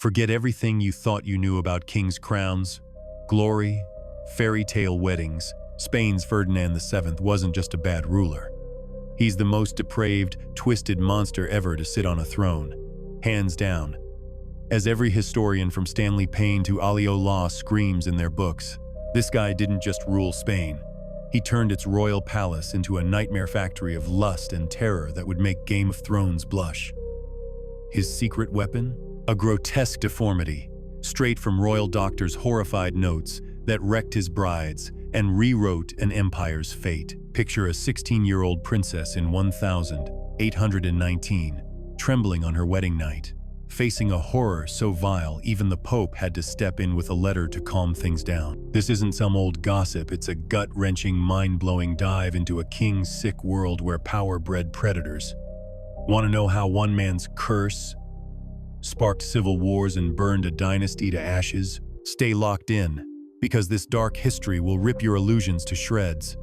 Forget everything you thought you knew about kings' crowns, glory, fairy tale weddings. Spain's Ferdinand VII wasn't just a bad ruler. He's the most depraved, twisted monster ever to sit on a throne, hands down. As every historian from Stanley Payne to Alio Law screams in their books, this guy didn't just rule Spain. He turned its royal palace into a nightmare factory of lust and terror that would make Game of Thrones blush. His secret weapon? A grotesque deformity, straight from royal doctors' horrified notes that wrecked his brides and rewrote an empire's fate. Picture a 16-year-old princess in 1819, trembling on her wedding night, facing a horror so vile even the Pope had to step in with a letter to calm things down. This isn't some old gossip, it's a gut-wrenching, mind-blowing dive into a king's sick world where power bred predators. Want to know how one man's curse sparked civil wars and burned a dynasty to ashes? Stay locked in, because this dark history will rip your illusions to shreds.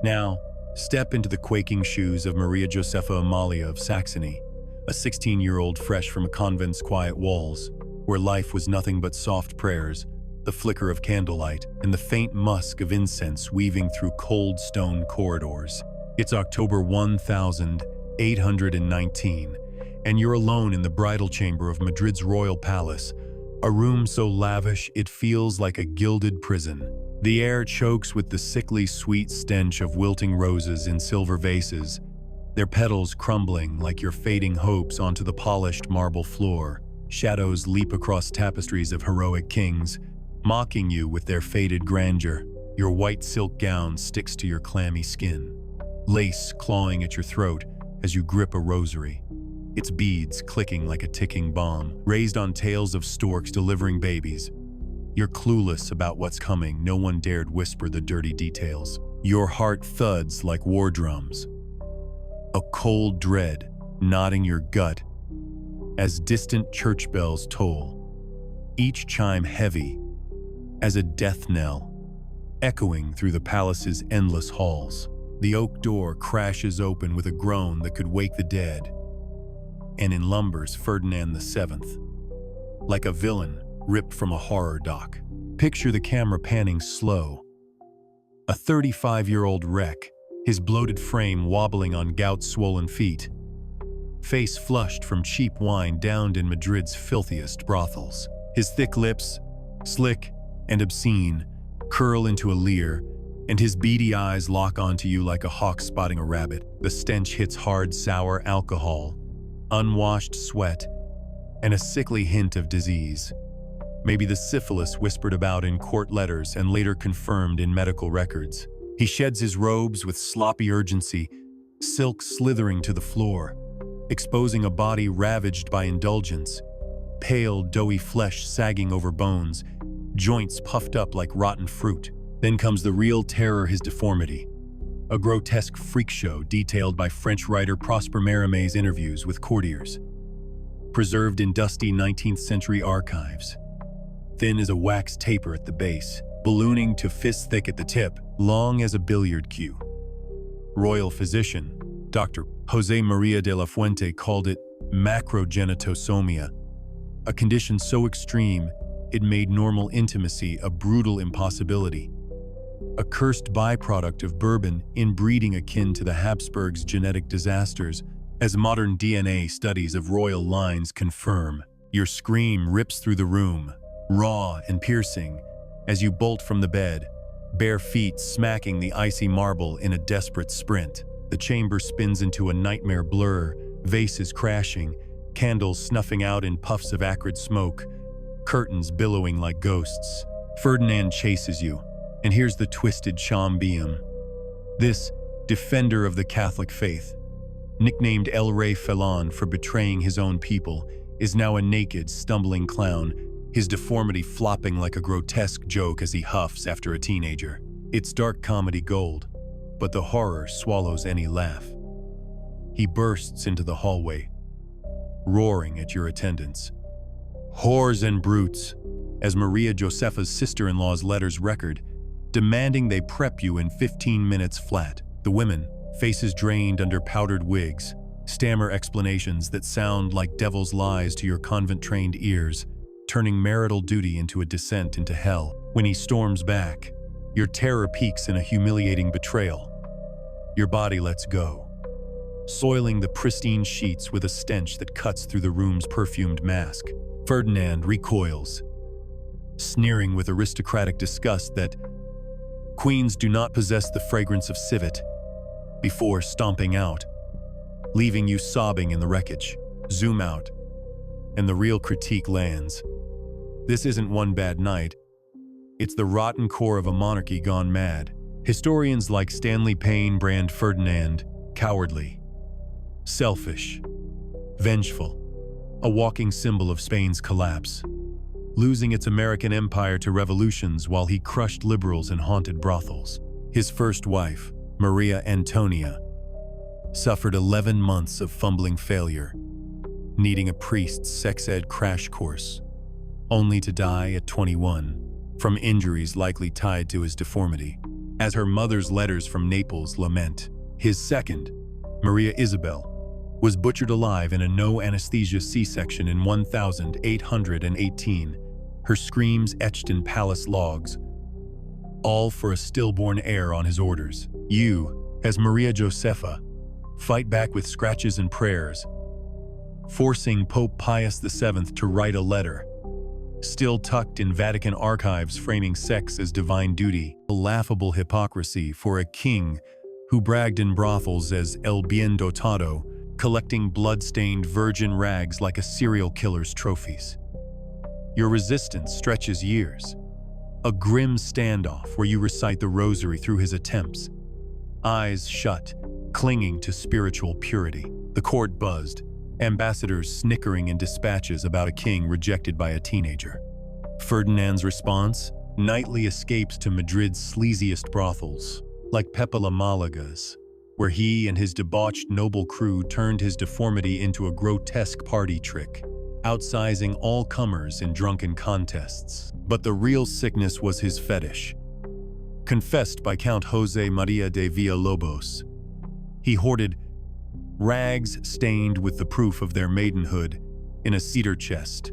Now, step into the quaking shoes of Maria Josepha Amalia of Saxony, a 16-year-old fresh from a convent's quiet walls, where life was nothing but soft prayers, the flicker of candlelight, and the faint musk of incense weaving through cold stone corridors. It's October 1819, and you're alone in the bridal chamber of Madrid's royal palace, a room so lavish it feels like a gilded prison. The air chokes with the sickly sweet stench of wilting roses in silver vases, their petals crumbling like your fading hopes onto the polished marble floor. Shadows leap across tapestries of heroic kings, mocking you with their faded grandeur. Your white silk gown sticks to your clammy skin, lace clawing at your throat as you grip a rosary, its beads clicking like a ticking bomb, raised on tails of storks delivering babies. You're clueless about what's coming, no one dared whisper the dirty details. Your heart thuds like war drums, a cold dread knotting your gut as distant church bells toll, each chime heavy as a death knell, echoing through the palace's endless halls. The oak door crashes open with a groan that could wake the dead, and in lumbers Ferdinand VII, like a villain ripped from a horror doc. Picture the camera panning slow. A 35-year-old wreck, his bloated frame wobbling on gout-swollen feet, face flushed from cheap wine downed in Madrid's filthiest brothels. His thick lips, slick and obscene, curl into a leer, and his beady eyes lock onto you like a hawk spotting a rabbit. The stench hits hard, sour alcohol, unwashed sweat, and a sickly hint of disease. Maybe the syphilis whispered about in court letters and later confirmed in medical records. He sheds his robes with sloppy urgency, silk slithering to the floor, exposing a body ravaged by indulgence, pale, doughy flesh sagging over bones, joints puffed up like rotten fruit. Then comes the real terror, his deformity, a grotesque freak show detailed by French writer Prosper Mérimée interviews with courtiers, preserved in dusty 19th century archives. Thin as a wax taper at the base, ballooning to fist-thick at the tip, long as a billiard cue. Royal physician, Dr. José María de la Fuente called it macrogenitosomia, a condition so extreme it made normal intimacy a brutal impossibility. A cursed byproduct of Bourbon inbreeding akin to the Habsburgs' genetic disasters, as modern DNA studies of royal lines confirm. Your scream rips through the room, raw and piercing, as you bolt from the bed, bare feet smacking the icy marble in a desperate sprint. The chamber spins into a nightmare blur, vases crashing, candles snuffing out in puffs of acrid smoke, curtains billowing like ghosts. Ferdinand chases you, and here's the twisted Chambium. This defender of the Catholic faith, nicknamed El Rey Felon for betraying his own people, is now a naked, stumbling clown, his deformity flopping like a grotesque joke as he huffs after a teenager. It's dark comedy gold, but the horror swallows any laugh. He bursts into the hallway, roaring at your attendants. Whores and brutes, as Maria Josepha's sister-in-law's letters record, demanding they prep you in 15 minutes flat. The women, faces drained under powdered wigs, stammer explanations that sound like devil's lies to your convent-trained ears, turning marital duty into a descent into hell. When he storms back, your terror peaks in a humiliating betrayal. Your body lets go, soiling the pristine sheets with a stench that cuts through the room's perfumed mask. Ferdinand recoils, sneering with aristocratic disgust that queens do not possess the fragrance of civet, before stomping out, leaving you sobbing in the wreckage. Zoom out, and the real critique lands. This isn't one bad night. It's the rotten core of a monarchy gone mad. Historians like Stanley Payne brand Ferdinand cowardly, selfish, vengeful, a walking symbol of Spain's collapse, losing its American empire to revolutions while he crushed liberals and haunted brothels. His first wife, Maria Antonia, suffered 11 months of fumbling failure, needing a priest's sex ed crash course, only to die at 21 from injuries likely tied to his deformity. As her mother's letters from Naples lament, his second, Maria Isabel, was butchered alive in a no-anesthesia C-section in 1818, her screams etched in palace logs, all for a stillborn heir on his orders. You, as Maria Josepha, fight back with scratches and prayers, forcing Pope Pius VII to write a letter, still tucked in Vatican archives framing sex as divine duty, a laughable hypocrisy for a king who bragged in brothels as el bien dotado, collecting blood-stained virgin rags like a serial killer's trophies. Your resistance stretches years, a grim standoff where you recite the rosary through his attempts, eyes shut, clinging to spiritual purity. The court buzzed, ambassadors snickering in dispatches about a king rejected by a teenager. Ferdinand's response? Nightly escapes to Madrid's sleaziest brothels, like Pepe La Malaga's, where he and his debauched noble crew turned his deformity into a grotesque party trick, outsizing all comers in drunken contests. But the real sickness was his fetish, confessed by Count José María de Villalobos. He hoarded rags stained with the proof of their maidenhood in a cedar chest,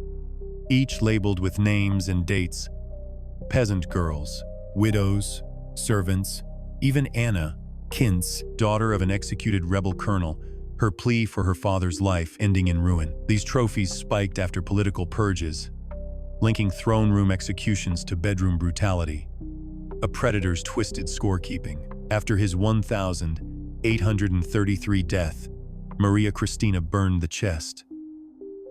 each labeled with names and dates: peasant girls, widows, servants, even Anna Kintz, daughter of an executed rebel colonel, her plea for her father's life ending in ruin. These trophies spiked after political purges, linking throne room executions to bedroom brutality, a predator's twisted scorekeeping. After his 1833 death, Maria Cristina burned the chest.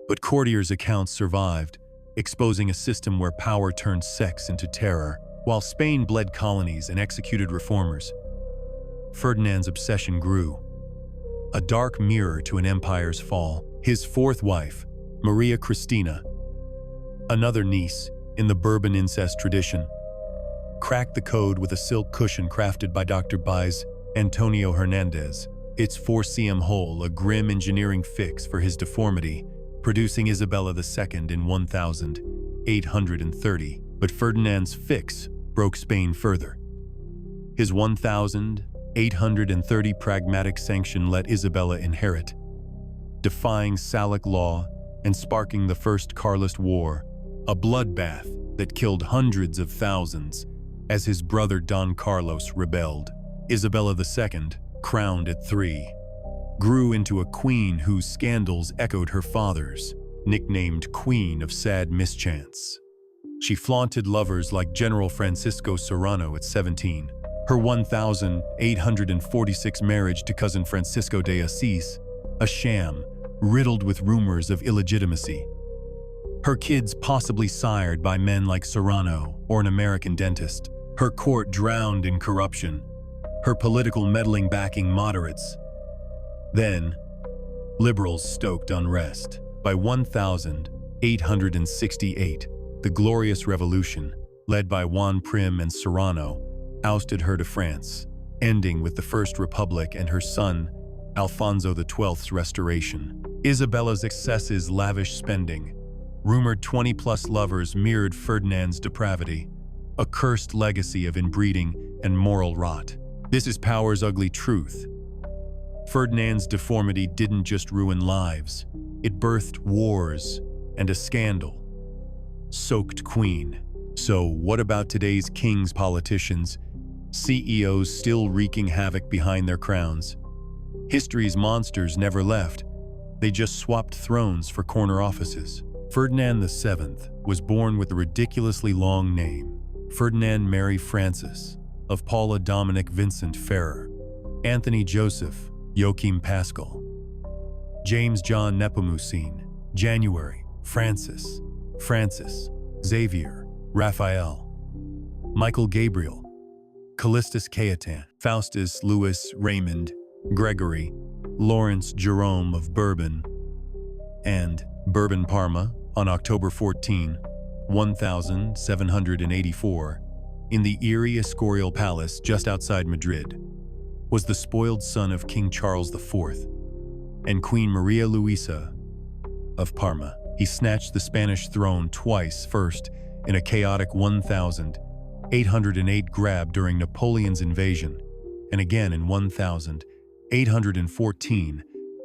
But courtiers' accounts survived, exposing a system where power turned sex into terror. While Spain bled colonies and executed reformers, Ferdinand's obsession grew, a dark mirror to an empire's fall. His fourth wife, Maria Cristina, another niece in the Bourbon incest tradition, cracked the code with a silk cushion crafted by Dr. Baez Antonio Hernandez, its 4 cm hole a grim engineering fix for his deformity, producing Isabella II in 1830. But Ferdinand's fix broke Spain further. His 1830 pragmatic sanction let Isabella inherit, defying Salic law and sparking the First Carlist War, a bloodbath that killed hundreds of thousands as his brother Don Carlos rebelled. Isabella II, crowned at 3, grew into a queen whose scandals echoed her father's, nicknamed Queen of Sad Mischance. She flaunted lovers like General Francisco Serrano at 17, her 1846 marriage to cousin Francisco de Assis, a sham riddled with rumors of illegitimacy, her kids possibly sired by men like Serrano or an American dentist, her court drowned in corruption, her political meddling backing moderates. Then, liberals stoked unrest. By 1868, the Glorious Revolution, led by Juan Prim and Serrano, ousted her to France, ending with the First Republic and her son, Alfonso XII's restoration. Isabella's excesses, lavish spending, rumored 20-plus lovers mirrored Ferdinand's depravity, a cursed legacy of inbreeding and moral rot. This is power's ugly truth. Ferdinand's deformity didn't just ruin lives, it birthed wars and a scandal. Soaked queen. So what about today's kings, politicians, CEOs still wreaking havoc behind their crowns? History's monsters never left. They just swapped thrones for corner offices. Ferdinand VII was born with a ridiculously long name, Ferdinand Mary Francis, of Paula Dominic Vincent Ferrer, Anthony Joseph Joachim Pascal, James John Nepomucene, January, Francis, Xavier, Raphael, Michael Gabriel, Callistus Cayetan, Faustus Louis Raymond, Gregory, Lawrence Jerome of Bourbon, and Bourbon Parma on October 14, 1784, in the eerie Escorial Palace just outside Madrid, was the spoiled son of King Charles IV and Queen Maria Luisa of Parma. He snatched the Spanish throne twice, first in a chaotic 1808 grab during Napoleon's invasion, and again in 1814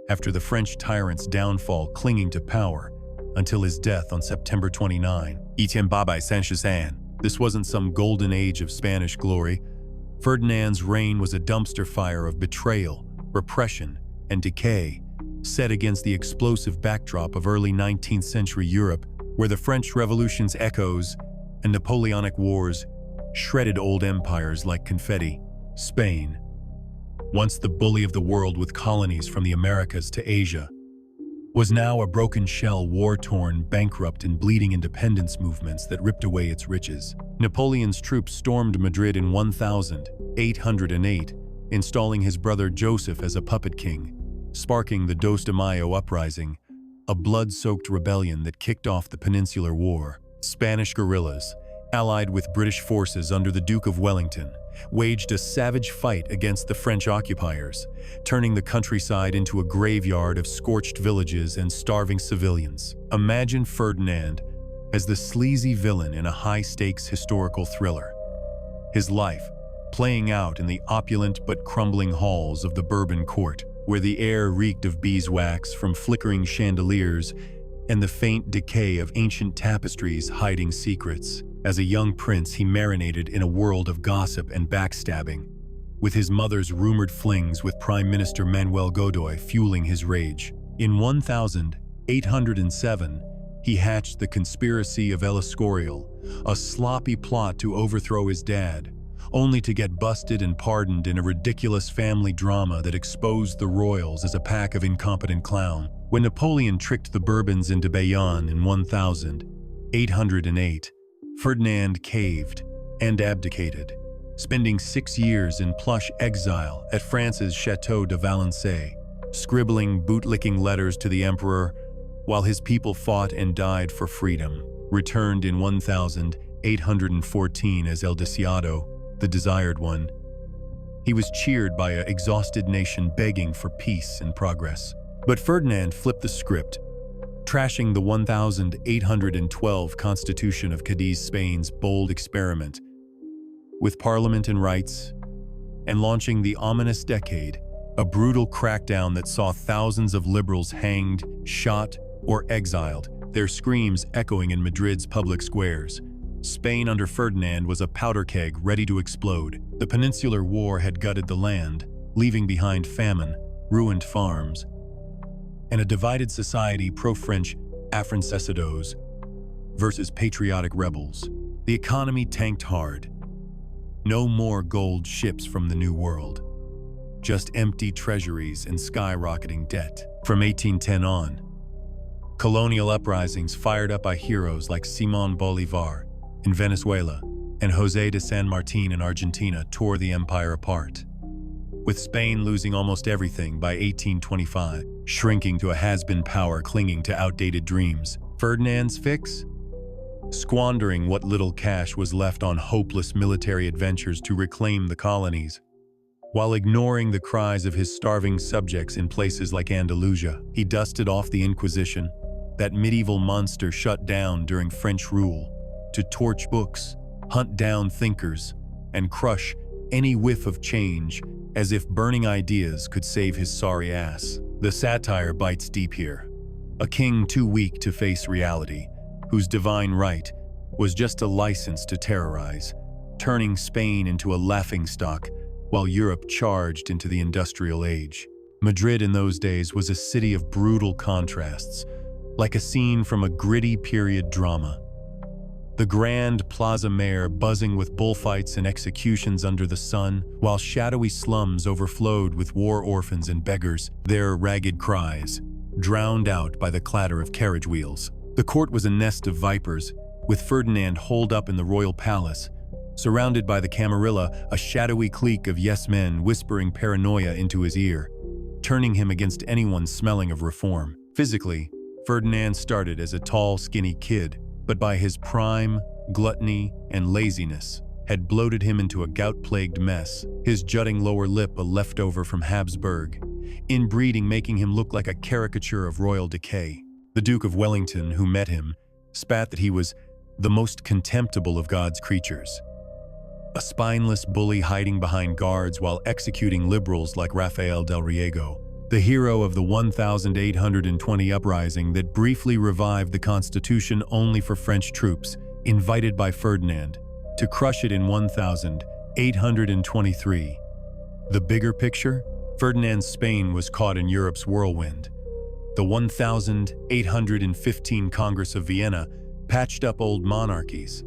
after the French tyrant's downfall, clinging to power until his death on September 29. This wasn't some golden age of Spanish glory. Ferdinand's reign was a dumpster fire of betrayal, repression, and decay, set against the explosive backdrop of early 19th century Europe, where the French Revolution's echoes and Napoleonic wars shredded old empires like confetti. Spain, once the bully of the world with colonies from the Americas to Asia, was now a broken shell, war-torn, bankrupt, and bleeding independence movements that ripped away its riches. Napoleon's troops stormed Madrid in 1808, installing his brother Joseph as a puppet king, sparking the Dos de Mayo uprising, a blood-soaked rebellion that kicked off the Peninsular War. Spanish guerrillas, allied with British forces under the Duke of Wellington, waged a savage fight against the French occupiers, turning the countryside into a graveyard of scorched villages and starving civilians. Imagine Ferdinand as the sleazy villain in a high-stakes historical thriller, his life playing out in the opulent but crumbling halls of the Bourbon court, where the air reeked of beeswax from flickering chandeliers and the faint decay of ancient tapestries hiding secrets. As a young prince, he marinated in a world of gossip and backstabbing, with his mother's rumored flings with Prime Minister Manuel Godoy fueling his rage. In 1807, he hatched the conspiracy of El Escorial, a sloppy plot to overthrow his dad, only to get busted and pardoned in a ridiculous family drama that exposed the royals as a pack of incompetent clowns. When Napoleon tricked the Bourbons into Bayonne in 1808, Ferdinand caved and abdicated, spending 6 years in plush exile at France's Château de Valençay, scribbling bootlicking letters to the emperor while his people fought and died for freedom. Returned in 1814 as El Deseado, the Desired One, he was cheered by an exhausted nation begging for peace and progress. But Ferdinand flipped the script, trashing the 1812 Constitution of Cadiz, Spain's bold experiment with parliament and rights, and launching the ominous decade, a brutal crackdown that saw thousands of liberals hanged, shot, or exiled, their screams echoing in Madrid's public squares. Spain under Ferdinand was a powder keg ready to explode. The Peninsular War had gutted the land, leaving behind famine, ruined farms, and a divided society, pro-French afrancesidos versus patriotic rebels. The economy tanked hard. No more gold ships from the New World, just empty treasuries and skyrocketing debt. From 1810 on, colonial uprisings fired up by heroes like Simón Bolívar in Venezuela and José de San Martín in Argentina tore the empire apart, with Spain losing almost everything by 1825, shrinking to a has-been power clinging to outdated dreams. Ferdinand's fix? Squandering what little cash was left on hopeless military adventures to reclaim the colonies, while ignoring the cries of his starving subjects in places like Andalusia. He dusted off the Inquisition, that medieval monster shut down during French rule, to torch books, hunt down thinkers, and crush any whiff of change as if burning ideas could save his sorry ass. The satire bites deep here. A king too weak to face reality, whose divine right was just a license to terrorize, turning Spain into a laughingstock while Europe charged into the industrial age. Madrid in those days was a city of brutal contrasts, like a scene from a gritty period drama. The grand Plaza Mayor buzzing with bullfights and executions under the sun, while shadowy slums overflowed with war orphans and beggars, their ragged cries drowned out by the clatter of carriage wheels. The court was a nest of vipers, with Ferdinand holed up in the royal palace, surrounded by the Camarilla, a shadowy clique of yes-men whispering paranoia into his ear, turning him against anyone smelling of reform. Physically, Ferdinand started as a tall, skinny kid, but by his prime, gluttony and laziness had bloated him into a gout-plagued mess, his jutting lower lip a leftover from Habsburg, inbreeding making him look like a caricature of royal decay. The Duke of Wellington, who met him, spat that he was the most contemptible of God's creatures, a spineless bully hiding behind guards while executing liberals like Rafael del Riego, the hero of the 1820 uprising that briefly revived the Constitution only for French troops, invited by Ferdinand, to crush it in 1823. The bigger picture? Ferdinand's Spain was caught in Europe's whirlwind. The 1815 Congress of Vienna patched up old monarchies,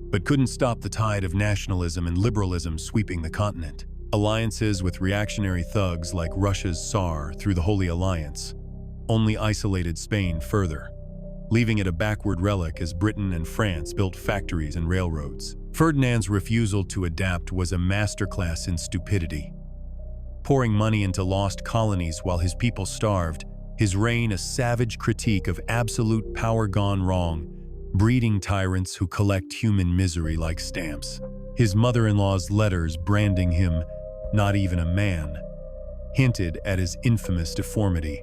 but couldn't stop the tide of nationalism and liberalism sweeping the continent. Alliances with reactionary thugs like Russia's Tsar through the Holy Alliance only isolated Spain further, leaving it a backward relic as Britain and France built factories and railroads. Ferdinand's refusal to adapt was a masterclass in stupidity. Pouring money into lost colonies while his people starved, his reign a savage critique of absolute power gone wrong, breeding tyrants who collect human misery like stamps. His mother-in-law's letters branding him not even a man hinted at his infamous deformity,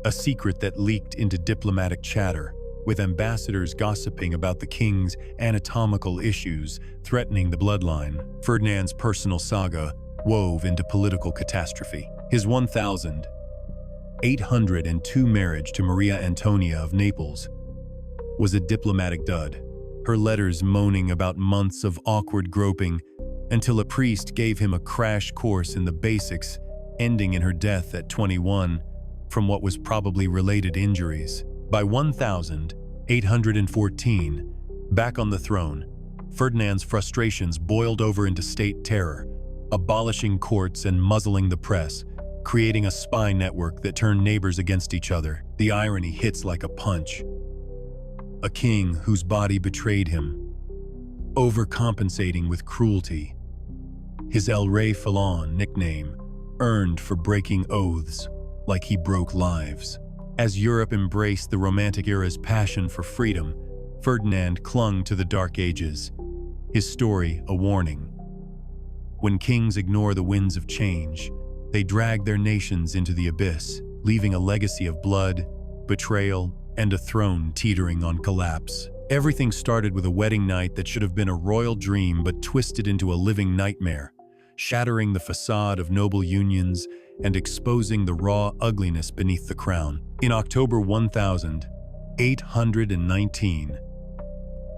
a secret that leaked into diplomatic chatter, with ambassadors gossiping about the king's anatomical issues threatening the bloodline. Ferdinand's personal saga wove into political catastrophe. His 1802 marriage to Maria Antonia of Naples was a diplomatic dud, her letters moaning about months of awkward groping until a priest gave him a crash course in the basics, ending in her death at 21 from what was probably related injuries. By 1814, back on the throne, Ferdinand's frustrations boiled over into state terror, abolishing courts and muzzling the press, creating a spy network that turned neighbors against each other. The irony hits like a punch. A king whose body betrayed him, overcompensating with cruelty. His El Rey Falon nickname earned for breaking oaths like he broke lives. As Europe embraced the Romantic era's passion for freedom, Ferdinand clung to the Dark Ages, his story a warning. When kings ignore the winds of change, they drag their nations into the abyss, leaving a legacy of blood, betrayal, and a throne teetering on collapse. Everything started with a wedding night that should have been a royal dream but twisted into a living nightmare, shattering the facade of noble unions and exposing the raw ugliness beneath the crown. In October 1819,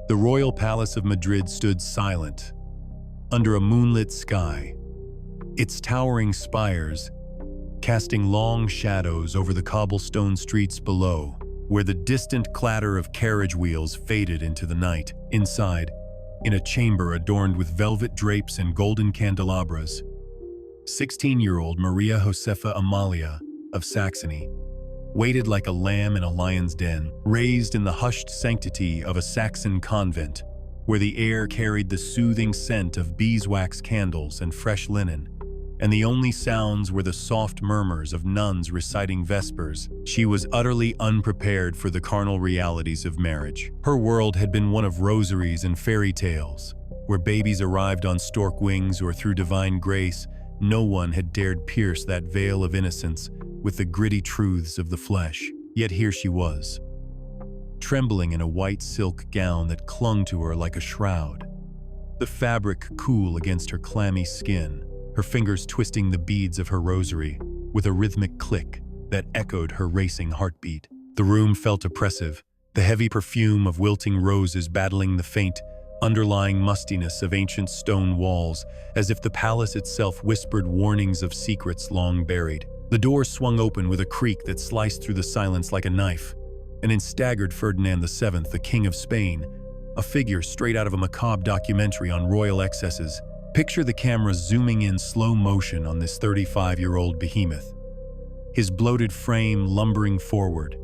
the royal palace of Madrid stood silent, under a moonlit sky, its towering spires casting long shadows over the cobblestone streets below, where the distant clatter of carriage wheels faded into the night. Inside, in a chamber adorned with velvet drapes and golden candelabras, 16-year-old Maria Josefa Amalia of Saxony waited like a lamb in a lion's den, raised in the hushed sanctity of a Saxon convent, where the air carried the soothing scent of beeswax candles and fresh linen, and the only sounds were the soft murmurs of nuns reciting vespers. She was utterly unprepared for the carnal realities of marriage. Her world had been one of rosaries and fairy tales, where babies arrived on stork wings or through divine grace. No one had dared pierce that veil of innocence with the gritty truths of the flesh. Yet here she was, trembling in a white silk gown that clung to her like a shroud, the fabric cool against her clammy skin. her fingers twisting the beads of her rosary with a rhythmic click that echoed her racing heartbeat. The room felt oppressive, the heavy perfume of wilting roses battling the faint, underlying mustiness of ancient stone walls, as if the palace itself whispered warnings of secrets long buried. The door swung open with a creak that sliced through the silence like a knife, and in staggered Ferdinand VII, the King of Spain, a figure straight out of a macabre documentary on royal excesses. Picture the camera zooming in slow motion on this 35-year-old behemoth, his bloated frame lumbering forward,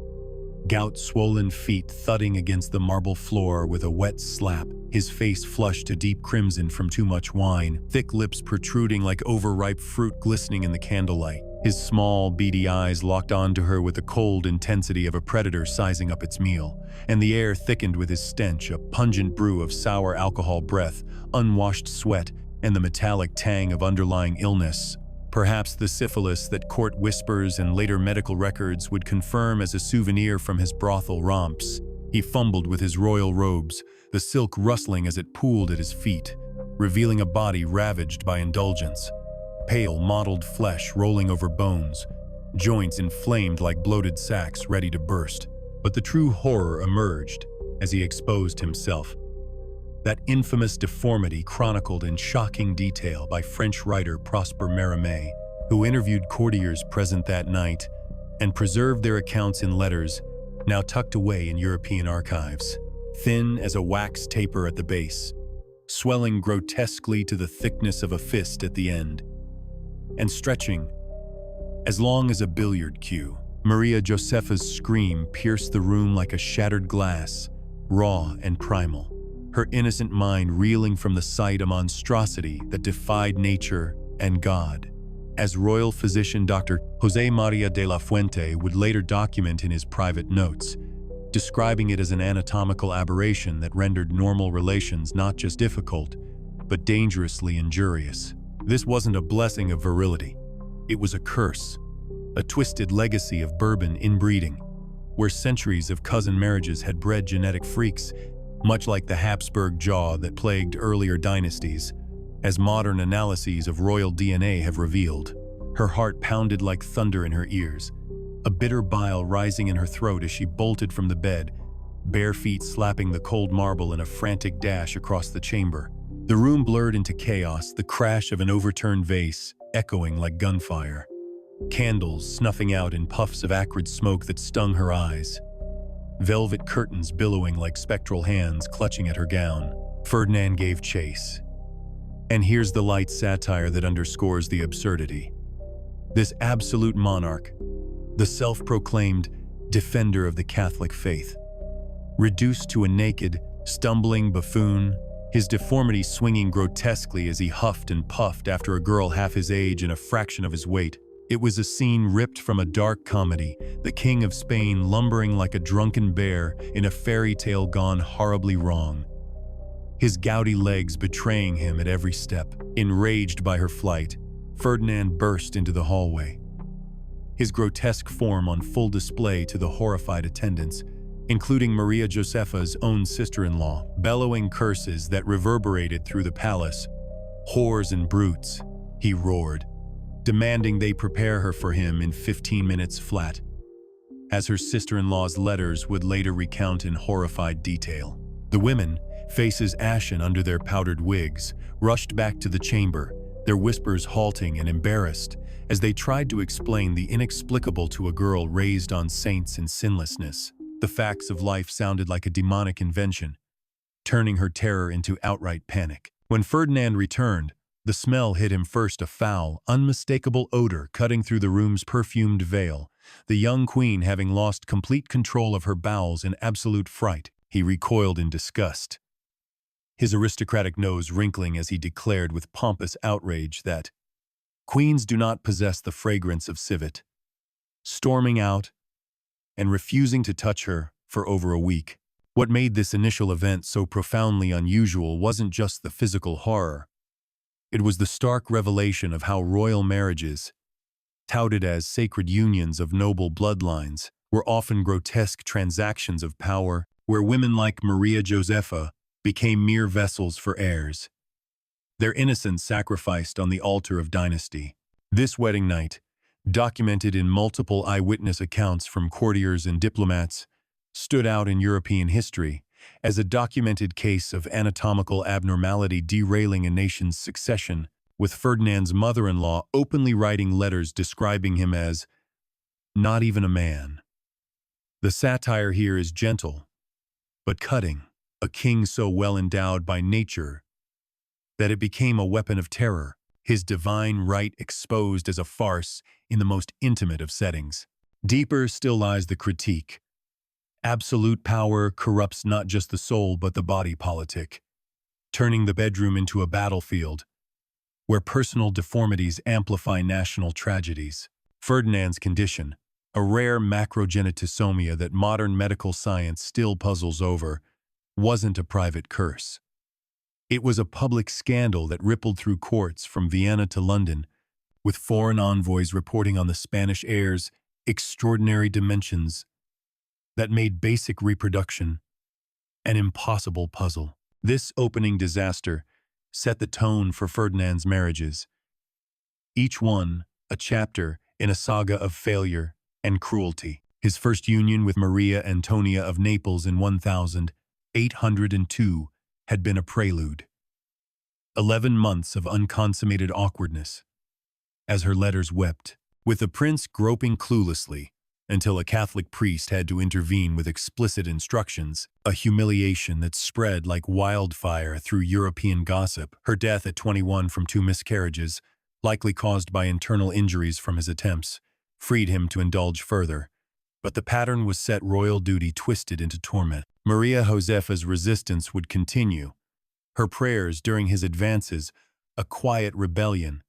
gout-swollen feet thudding against the marble floor with a wet slap, his face flushed to deep crimson from too much wine, thick lips protruding like overripe fruit glistening in the candlelight. His small, beady eyes locked onto her with the cold intensity of a predator sizing up its meal, and the air thickened with his stench, a pungent brew of sour alcohol breath, unwashed sweat, and the metallic tang of underlying illness. Perhaps the syphilis that court whispers and later medical records would confirm as a souvenir from his brothel romps. He fumbled with his royal robes, the silk rustling as it pooled at his feet, revealing a body ravaged by indulgence. Pale, mottled flesh rolling over bones, joints inflamed like bloated sacks ready to burst. But the true horror emerged as he exposed himself. That infamous deformity chronicled in shocking detail by French writer Prosper Mérimée, who interviewed courtiers present that night and preserved their accounts in letters now tucked away in European archives. Thin as a wax taper at the base, swelling grotesquely to the thickness of a fist at the end, and stretching as long as a billiard cue. Maria Josepha's scream pierced the room like a shattered glass, raw and primal, her innocent mind reeling from the sight, a monstrosity that defied nature and God. As royal physician Dr. José María de la Fuente would later document in his private notes, describing it as an anatomical aberration that rendered normal relations not just difficult, but dangerously injurious. This wasn't a blessing of virility. It was a curse, a twisted legacy of Bourbon inbreeding, where centuries of cousin marriages had bred genetic freaks, much like the Habsburg jaw that plagued earlier dynasties, as modern analyses of royal DNA have revealed. Her heart pounded like thunder in her ears, a bitter bile rising in her throat as she bolted from the bed, bare feet slapping the cold marble in a frantic dash across the chamber. The room blurred into chaos, the crash of an overturned vase echoing like gunfire, candles snuffing out in puffs of acrid smoke that stung her eyes, velvet curtains billowing like spectral hands clutching at her gown. Ferdinand gave chase. And here's the light satire that underscores the absurdity. This absolute monarch, the self-proclaimed defender of the Catholic faith, reduced to a naked, stumbling buffoon, his deformity swinging grotesquely as he huffed and puffed after a girl half his age and a fraction of his weight. It was a scene ripped from a dark comedy, the King of Spain lumbering like a drunken bear in a fairy tale gone horribly wrong, his gouty legs betraying him at every step. Enraged by her flight, Ferdinand burst into the hallway, his grotesque form on full display to the horrified attendants, including Maria Josepha's own sister-in-law, bellowing curses that reverberated through the palace. "Whores and brutes," he roared, demanding they prepare her for him in 15 minutes flat, as her sister-in-law's letters would later recount in horrified detail. The women, faces ashen under their powdered wigs, rushed back to the chamber, their whispers halting and embarrassed as they tried to explain the inexplicable to a girl raised on saints and sinlessness. The facts of life sounded like a demonic invention, turning her terror into outright panic. When Ferdinand returned, the smell hit him first, a foul, unmistakable odor cutting through the room's perfumed veil, the young queen having lost complete control of her bowels in absolute fright. He recoiled in disgust, his aristocratic nose wrinkling as he declared with pompous outrage that queens do not possess the fragrance of civet, storming out and refusing to touch her for over a week. What made this initial event so profoundly unusual wasn't just the physical horror. It was the stark revelation of how royal marriages, touted as sacred unions of noble bloodlines, were often grotesque transactions of power, where women like Maria Josepha became mere vessels for heirs. their innocence sacrificed on the altar of dynasty. This wedding night, documented in multiple eyewitness accounts from courtiers and diplomats, stood out in European history as a documented case of anatomical abnormality derailing a nation's succession, with Ferdinand's mother-in-law openly writing letters describing him as not even a man. The satire here is gentle, but cutting. A king so well endowed by nature that it became a weapon of terror, his divine right exposed as a farce in the most intimate of settings. Deeper still lies the critique. Absolute power corrupts not just the soul but the body politic, turning the bedroom into a battlefield where personal deformities amplify national tragedies. Ferdinand's condition, a rare macrogenitosomia that modern medical science still puzzles over, wasn't a private curse. It was a public scandal that rippled through courts from Vienna to London, with foreign envoys reporting on the Spanish heir's extraordinary dimensions that made basic reproduction an impossible puzzle. This opening disaster set the tone for Ferdinand's marriages, each one a chapter in a saga of failure and cruelty. His first union with Maria Antonia of Naples in 1802 had been a prelude. 11 months of unconsummated awkwardness, as her letters wept, with the prince groping cluelessly until a Catholic priest had to intervene with explicit instructions, a humiliation that spread like wildfire through European gossip. Her death at 21 from 2 miscarriages, likely caused by internal injuries from his attempts, freed him to indulge further. But the pattern was set royal duty twisted into torment. Maria Josefa's resistance would continue, her prayers during his advances a quiet rebellion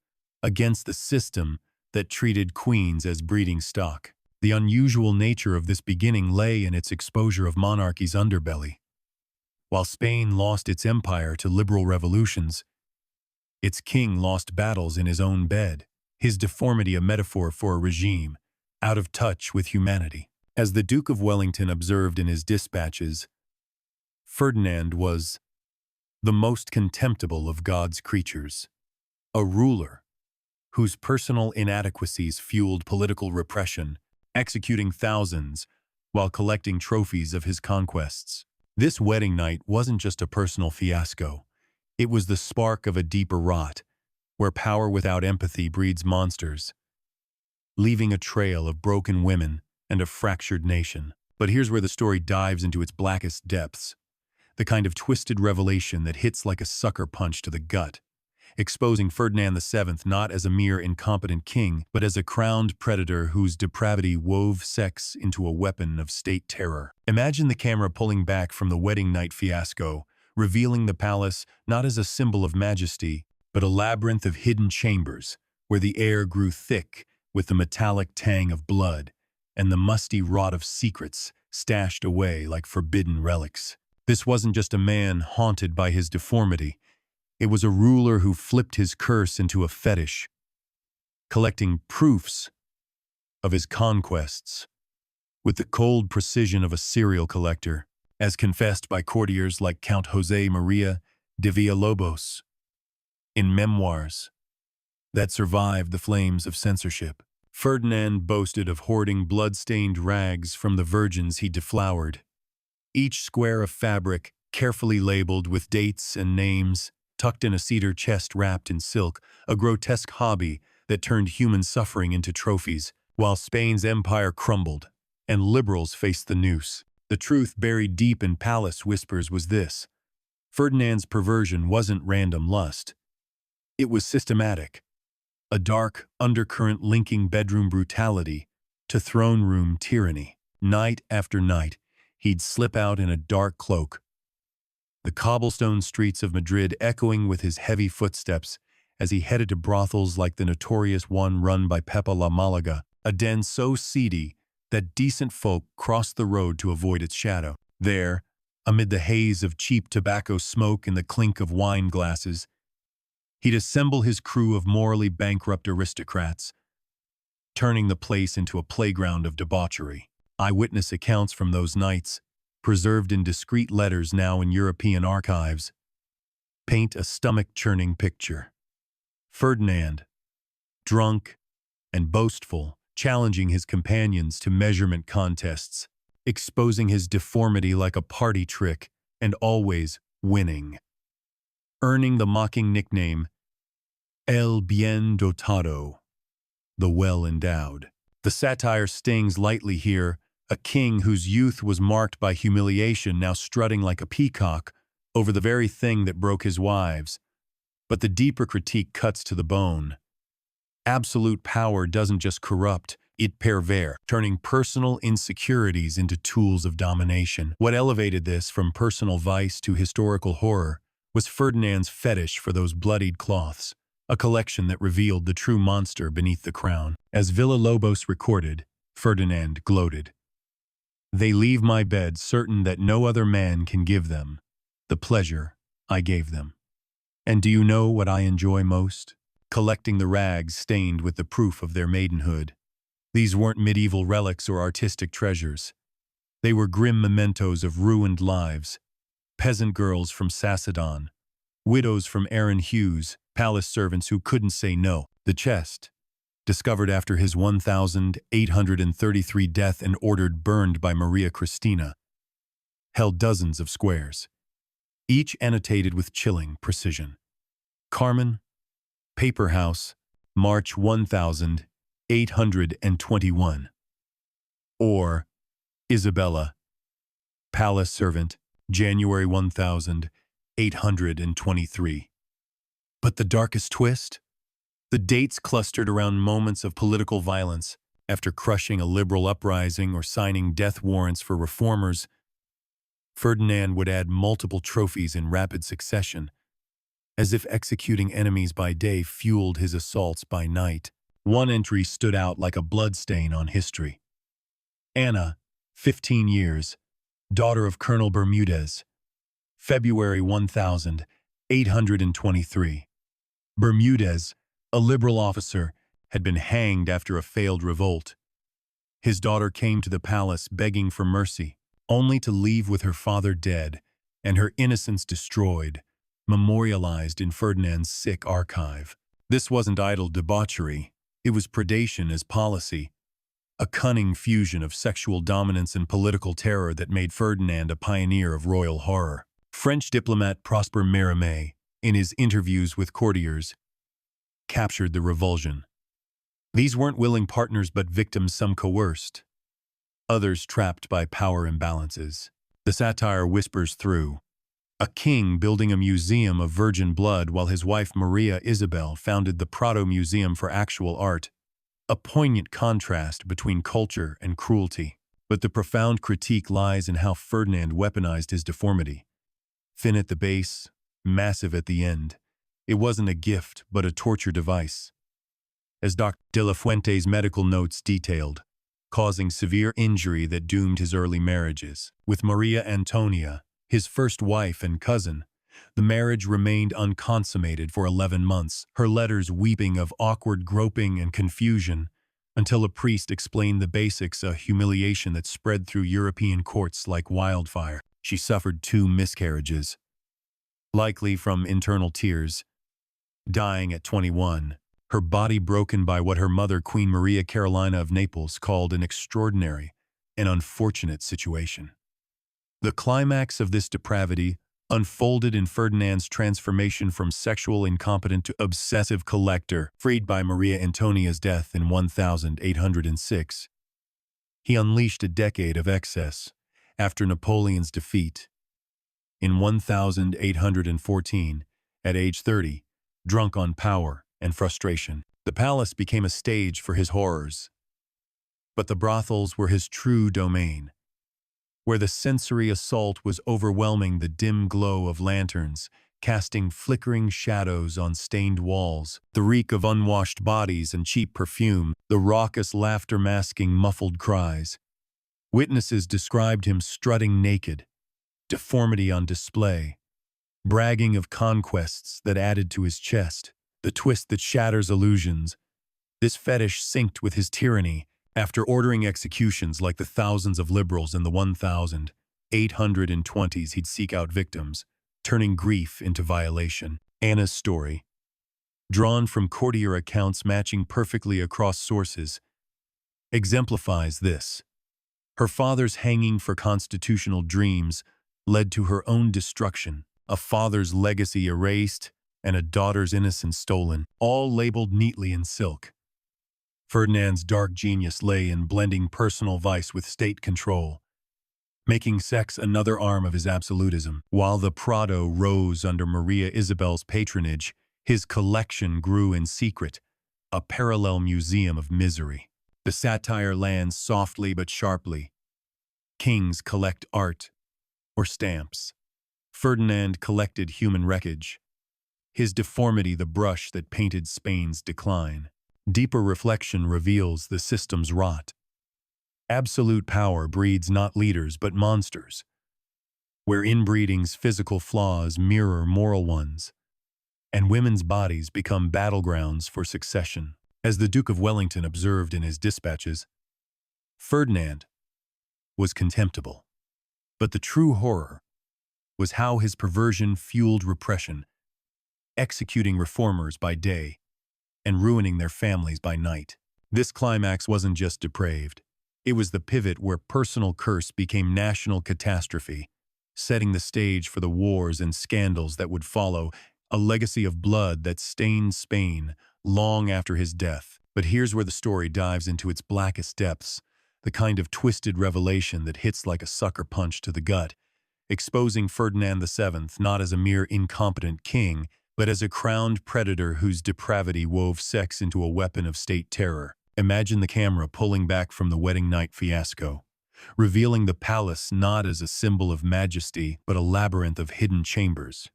against the system that treated queens as breeding stock. The unusual nature of this beginning lay in its exposure of monarchy's underbelly. While Spain lost its empire to liberal revolutions, its king lost battles in his own bed, his deformity a metaphor for a regime out of touch with humanity. As the Duke of Wellington observed in his dispatches, Ferdinand was the most contemptible of God's creatures, a ruler whose personal inadequacies fueled political repression, executing thousands while collecting trophies of his conquests. This wedding night wasn't just a personal fiasco. It was the spark of a deeper rot, where power without empathy breeds monsters, leaving a trail of broken women and a fractured nation. But here's where the story dives into its blackest depths, the kind of twisted revelation that hits like a sucker punch to the gut, exposing Ferdinand VII not as a mere incompetent king, but as a crowned predator whose depravity wove sex into a weapon of state terror. Imagine the camera pulling back from the wedding night fiasco, revealing the palace not as a symbol of majesty, but a labyrinth of hidden chambers, where the air grew thick with the metallic tang of blood and the musty rot of secrets stashed away like forbidden relics. This wasn't just a man haunted by his deformity. It was a ruler who flipped his curse into a fetish, collecting proofs of his conquests with the cold precision of a serial collector, as confessed by courtiers like Count José María de Villalobos in memoirs that survived the flames of censorship. Ferdinand boasted of hoarding blood-stained rags from the virgins he deflowered, each square of fabric carefully labeled with dates and names, tucked in a cedar chest wrapped in silk, a grotesque hobby that turned human suffering into trophies. While Spain's empire crumbled and liberals faced the noose, the truth buried deep in palace whispers was this: Ferdinand's perversion wasn't random lust. It was systematic, a dark undercurrent linking bedroom brutality to throne room tyranny. Night after night, he'd slip out in a dark cloak, the cobblestone streets of Madrid echoing with his heavy footsteps as he headed to brothels like the notorious one run by Pepa La Malaga, a den so seedy that decent folk crossed the road to avoid its shadow. There, amid the haze of cheap tobacco smoke and the clink of wine glasses, he'd assemble his crew of morally bankrupt aristocrats, turning the place into a playground of debauchery. Eyewitness accounts from those nights, preserved in discreet letters now in European archives, paint a stomach-churning picture. Ferdinand, drunk and boastful, challenging his companions to measurement contests, exposing his deformity like a party trick, and always winning. Earning the mocking nickname El Bien Dotado, the well-endowed. The satire stings lightly here, a king whose youth was marked by humiliation now strutting like a peacock over the very thing that broke his wives. But the deeper critique cuts to the bone. Absolute power doesn't just corrupt, it pervert, turning personal insecurities into tools of domination. What elevated this from personal vice to historical horror was Ferdinand's fetish for those bloodied cloths, a collection that revealed the true monster beneath the crown. As Villalobos recorded, Ferdinand gloated. "They leave my bed certain that no other man can give them the pleasure I gave them. And do you know what I enjoy most? Collecting the rags stained with the proof of their maidenhood. These weren't medieval relics or artistic treasures. They were grim mementos of ruined lives. Peasant girls from Sassadon, widows from Aaron Hughes, palace servants who couldn't say no." The chest, discovered after his 1833 death and ordered burned by Maria Cristina, held dozens of squares, each annotated with chilling precision. Carmen, Paper House, March 1821. Or Isabella, Palace Servant, January 1823. But the darkest twist? The dates clustered around moments of political violence. After crushing a liberal uprising or signing death warrants for reformers, Ferdinand would add multiple trophies in rapid succession, as if executing enemies by day fueled his assaults by night. One entry stood out like a bloodstain on history. Anna, 15 years, daughter of Colonel Bermudez, February 1823. Bermudez, a liberal officer, had been hanged after a failed revolt. His daughter came to the palace begging for mercy, only to leave with her father dead and her innocence destroyed, memorialized in Ferdinand's sick archive. This wasn't idle debauchery, it was predation as policy, a cunning fusion of sexual dominance and political terror that made Ferdinand a pioneer of royal horror. French diplomat Prosper Mérimée, in his interviews with courtiers, captured the revulsion. These weren't willing partners but victims some coerced, others trapped by power imbalances. The satire whispers through. A king building a museum of virgin blood while his wife Maria Isabel founded the Prado Museum for Actual Art. A poignant contrast between culture and cruelty. But the profound critique lies in how Ferdinand weaponized his deformity. Thin at the base, massive at the end. It wasn't a gift, but a torture device. As Dr. de la Fuente's medical notes detailed, causing severe injury that doomed his early marriages. With Maria Antonia, his first wife and cousin, the marriage remained unconsummated for 11 months, her letters weeping of awkward groping and confusion, until a priest explained the basics, a humiliation that spread through European courts like wildfire. She suffered 2 miscarriages, likely from internal tears, dying at 21, her body broken by what her mother, Queen Maria Carolina of Naples, called an extraordinary and unfortunate situation. The climax of this depravity unfolded in Ferdinand's transformation from sexual incompetent to obsessive collector, freed by Maria Antonia's death in 1806. He unleashed a decade of excess after Napoleon's defeat. In 1814, at age 30, drunk on power and frustration, the palace became a stage for his horrors. But the brothels were his true domain, where the sensory assault was overwhelming, the dim glow of lanterns, casting flickering shadows on stained walls, the reek of unwashed bodies and cheap perfume, the raucous laughter masking muffled cries. Witnesses described him strutting naked, deformity on display, bragging of conquests that added to his chest, the twist that shatters illusions. This fetish synced with his tyranny. After ordering executions like the thousands of liberals in the 1820s, he'd seek out victims, turning grief into violation. Anna's story, drawn from courtier accounts matching perfectly across sources, exemplifies this. Her father's hanging for constitutional dreams led to her own destruction, a father's legacy erased, and a daughter's innocence stolen, all labeled neatly in silk. Ferdinand's dark genius lay in blending personal vice with state control, making sex another arm of his absolutism. While the Prado rose under Maria Isabel's patronage, his collection grew in secret, a parallel museum of misery. The satire lands softly but sharply. Kings collect art or stamps. Ferdinand collected human wreckage, his deformity the brush that painted Spain's decline. Deeper reflection reveals the system's rot. Absolute power breeds not leaders but monsters, where inbreeding's physical flaws mirror moral ones, and women's bodies become battlegrounds for succession. As the Duke of Wellington observed in his dispatches, Ferdinand was contemptible, but the true horror was how his perversion fueled repression, executing reformers by day and ruining their families by night. This climax wasn't just depraved. It was the pivot where personal curse became national catastrophe, setting the stage for the wars and scandals that would follow, a legacy of blood that stained Spain long after his death. But here's where the story dives into its blackest depths, the kind of twisted revelation that hits like a sucker punch to the gut, exposing Ferdinand VII not as a mere incompetent king, but as a crowned predator whose depravity wove sex into a weapon of state terror. Imagine the camera pulling back from the wedding night fiasco, revealing the palace not as a symbol of majesty, but a labyrinth of hidden chambers,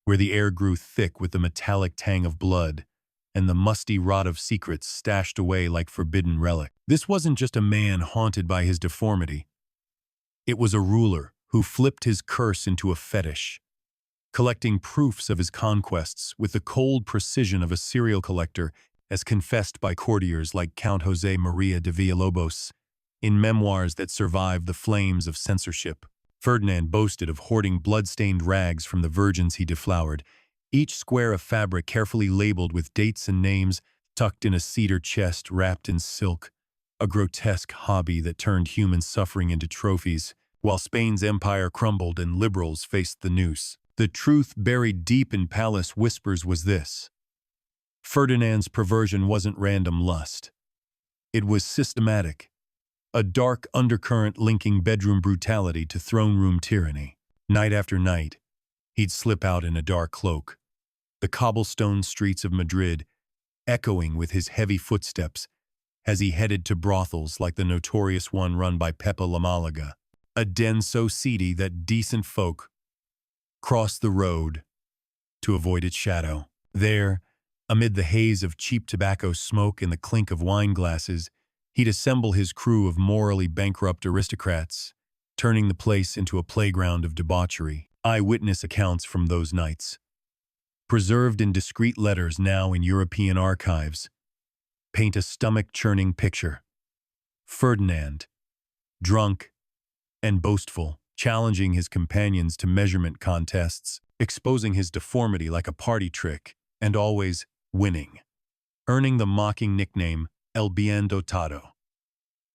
where the air grew thick with the metallic tang of blood and the musty rot of secrets stashed away like forbidden relic. This wasn't just a man haunted by his deformity. It was a ruler who flipped his curse into a fetish, collecting proofs of his conquests with the cold precision of a serial collector, as confessed by courtiers like Count José María de Villalobos in memoirs that survived the flames of censorship. Ferdinand boasted of hoarding blood-stained rags from the virgins he deflowered, each square of fabric carefully labeled with dates and names, tucked in a cedar chest wrapped in silk, a grotesque hobby that turned human suffering into trophies. While Spain's empire crumbled and liberals faced the noose, the truth buried deep in palace whispers was this: Ferdinand's perversion wasn't random lust. It was systematic, a dark undercurrent linking bedroom brutality to throne room tyranny. Night after night, he'd slip out in a dark cloak, the cobblestone streets of Madrid echoing with his heavy footsteps as he headed to brothels like the notorious one run by Pepe La Malaga, a den so seedy that decent folk crossed the road to avoid its shadow. There, amid the haze of cheap tobacco smoke and the clink of wine glasses, he'd assemble his crew of morally bankrupt aristocrats, turning the place into a playground of debauchery. Eyewitness accounts from those nights, preserved in discreet letters now in European archives, paint a stomach-churning picture. Ferdinand, drunk and boastful, challenging his companions to measurement contests, exposing his deformity like a party trick, and always winning, earning the mocking nickname El Bien Dotado,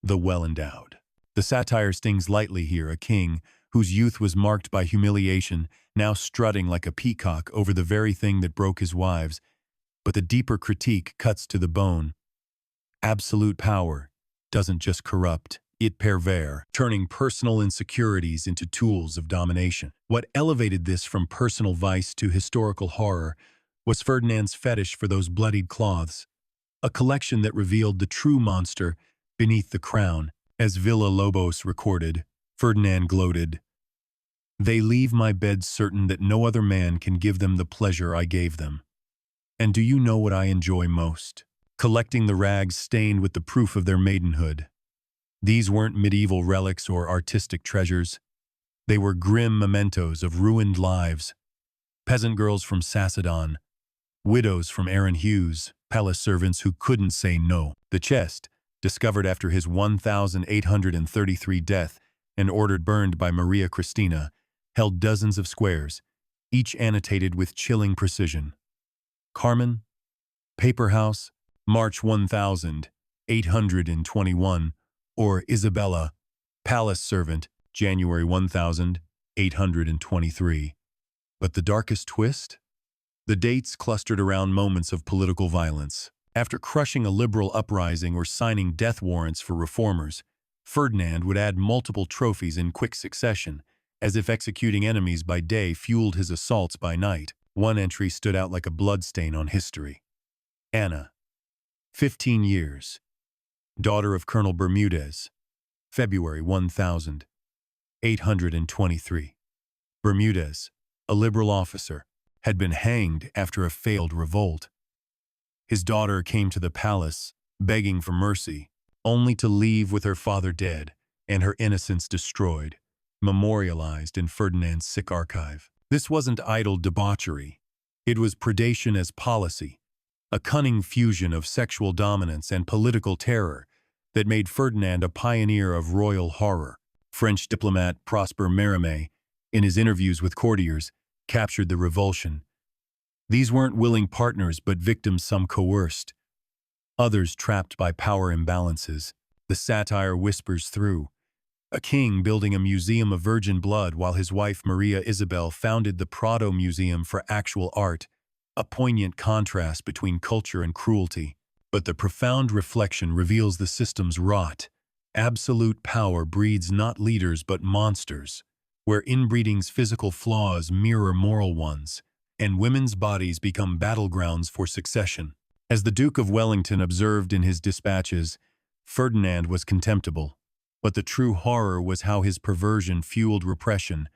the well-endowed. The satire stings lightly here, a king whose youth was marked by humiliation, now strutting like a peacock over the very thing that broke his wives. But the deeper critique cuts to the bone. Absolute power doesn't just corrupt, it pervers, turning personal insecurities into tools of domination. What elevated this from personal vice to historical horror was Ferdinand's fetish for those bloodied cloths, a collection that revealed the true monster beneath the crown. As Villalobos recorded, Ferdinand gloated, "They leave my bed certain that no other man can give them the pleasure I gave them. And do you know what I enjoy most? Collecting the rags stained with the proof of their maidenhood. These weren't medieval relics or artistic treasures. They were grim mementos of ruined lives. Peasant girls from Sassadon, widows from Aaron Hughes, palace servants who couldn't say no." The chest, discovered after his 1833 death and ordered burned by Maria Cristina, held dozens of squares, each annotated with chilling precision. Carmen, Paper House, March 1821, or Isabella, Palace Servant, January 1823. But the darkest twist? The dates clustered around moments of political violence. After crushing a liberal uprising or signing death warrants for reformers, Ferdinand would add multiple trophies in quick succession, as if executing enemies by day fueled his assaults by night. One entry stood out like a bloodstain on history. Anna, 15 years, daughter of Colonel Bermudez, February 1823. Bermudez, a liberal officer, had been hanged after a failed revolt. His daughter came to the palace, begging for mercy, only to leave with her father dead and her innocence destroyed, memorialized in Ferdinand's sick archive. This wasn't idle debauchery. It was predation as policy, a cunning fusion of sexual dominance and political terror that made Ferdinand a pioneer of royal horror. French diplomat Prosper Mérimée, in his interviews with courtiers, captured the revulsion. These weren't willing partners but victims some coerced, others trapped by power imbalances. The satire whispers through. A king building a museum of virgin blood while his wife Maria Isabel founded the Prado Museum for actual art, a poignant contrast between culture and cruelty. But the profound reflection reveals the system's rot. Absolute power breeds not leaders but monsters, where inbreeding's physical flaws mirror moral ones, and women's bodies become battlegrounds for succession. As the Duke of Wellington observed in his dispatches, Ferdinand was contemptible, but the true horror was how his perversion fueled repression,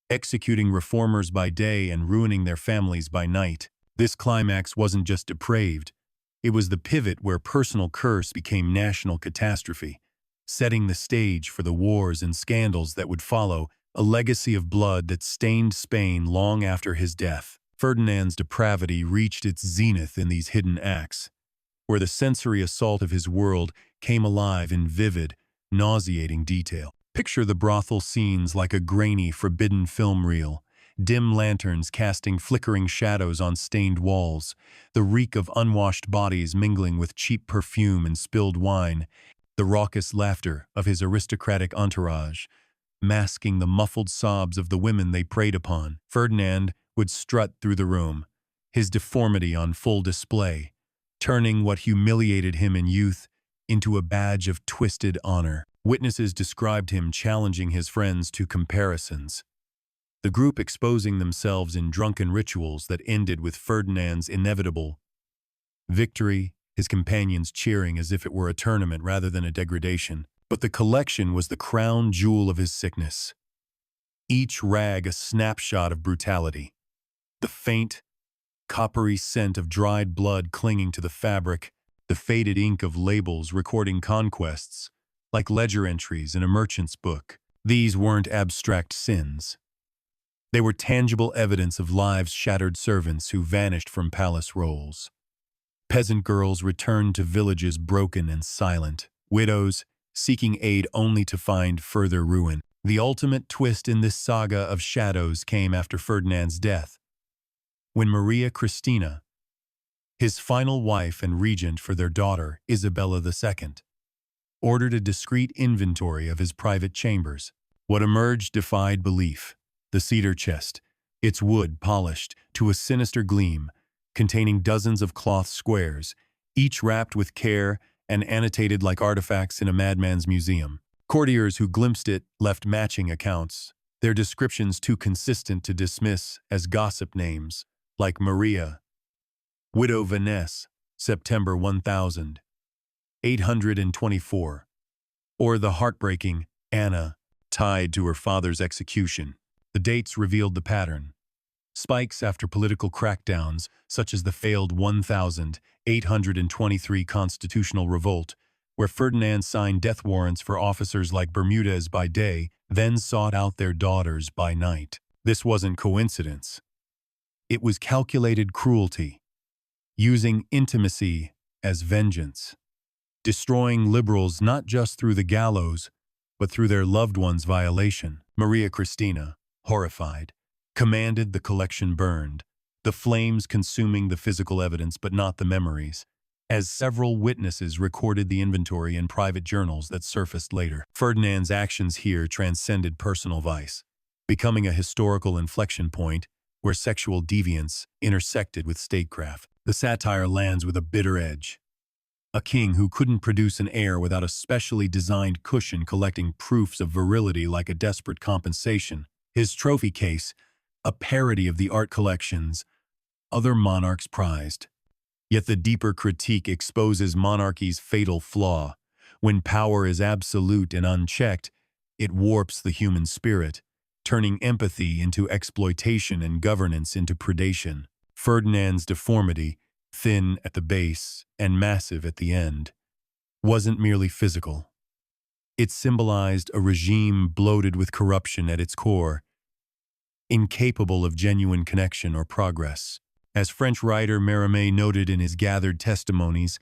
executing reformers by day and ruining their families by night. This climax wasn't just depraved, it was the pivot where personal curse became national catastrophe, setting the stage for the wars and scandals that would follow, a legacy of blood that stained Spain long after his death. Ferdinand's depravity reached its zenith in these hidden acts, where the sensory assault of his world came alive in vivid, nauseating detail. Picture the brothel scenes like a grainy, forbidden film reel, dim lanterns casting flickering shadows on stained walls, the reek of unwashed bodies mingling with cheap perfume and spilled wine, the raucous laughter of his aristocratic entourage, masking the muffled sobs of the women they preyed upon. Ferdinand would strut through the room, his deformity on full display, turning what humiliated him in youth into a badge of twisted honor. Witnesses described him challenging his friends to comparisons, the group exposing themselves in drunken rituals that ended with Ferdinand's inevitable victory, his companions cheering as if it were a tournament rather than a degradation. But the collection was the crown jewel of his sickness. Each rag a snapshot of brutality. The faint, coppery scent of dried blood clinging to the fabric, the faded ink of labels recording conquests, like ledger entries in a merchant's book. These weren't abstract sins. They were tangible evidence of lives shattered, servants who vanished from palace rolls, peasant girls returned to villages broken and silent, widows seeking aid only to find further ruin. The ultimate twist in this saga of shadows came after Ferdinand's death, when Maria Cristina, his final wife and regent for their daughter Isabella II, ordered a discreet inventory of his private chambers. What emerged defied belief. The cedar chest, its wood polished to a sinister gleam, containing dozens of cloth squares, each wrapped with care and annotated like artifacts in a madman's museum. Courtiers who glimpsed it left matching accounts, their descriptions too consistent to dismiss as gossip names, like Maria, Widow Vanessa, September 1824, or the heartbreaking Anna, tied to her father's execution. The dates revealed the pattern. Spikes after political crackdowns, such as the failed 1823 constitutional revolt, where Ferdinand signed death warrants for officers like Bermudez by day, then sought out their daughters by night. This wasn't coincidence. It was calculated cruelty, using intimacy as vengeance, destroying liberals not just through the gallows, but through their loved ones' violation. Maria Cristina, horrified, commanded the collection burned, the flames consuming the physical evidence but not the memories, as several witnesses recorded the inventory in private journals that surfaced later. Ferdinand's actions here transcended personal vice, becoming a historical inflection point where sexual deviance intersected with statecraft. The satire lands with a bitter edge. A king who couldn't produce an heir without a specially designed cushion collecting proofs of virility like a desperate compensation. His trophy case, a parody of the art collections other monarchs prized. Yet the deeper critique exposes monarchy's fatal flaw. When power is absolute and unchecked, it warps the human spirit, turning empathy into exploitation and governance into predation. Ferdinand's deformity, thin at the base and massive at the end, wasn't merely physical. It symbolized a regime bloated with corruption at its core, incapable of genuine connection or progress. As French writer Mérimée noted in his gathered testimonies,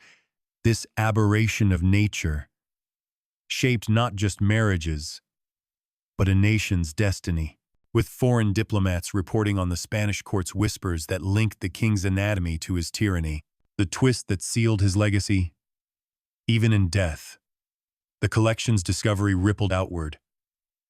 this aberration of nature shaped not just marriages, but a nation's destiny, with foreign diplomats reporting on the Spanish court's whispers that linked the king's anatomy to his tyranny, the twist that sealed his legacy. Even in death, the collection's discovery rippled outward,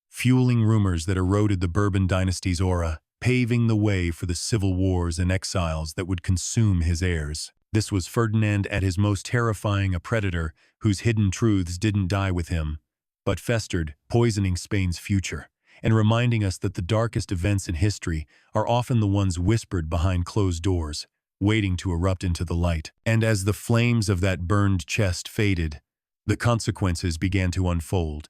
fueling rumors that eroded the Bourbon dynasty's aura, paving the way for the civil wars and exiles that would consume his heirs. This was Ferdinand at his most terrifying, a predator whose hidden truths didn't die with him, but festered, poisoning Spain's future, and reminding us that the darkest events in history are often the ones whispered behind closed doors, waiting to erupt into the light. And as the flames of that burned chest faded, the consequences began to unfold,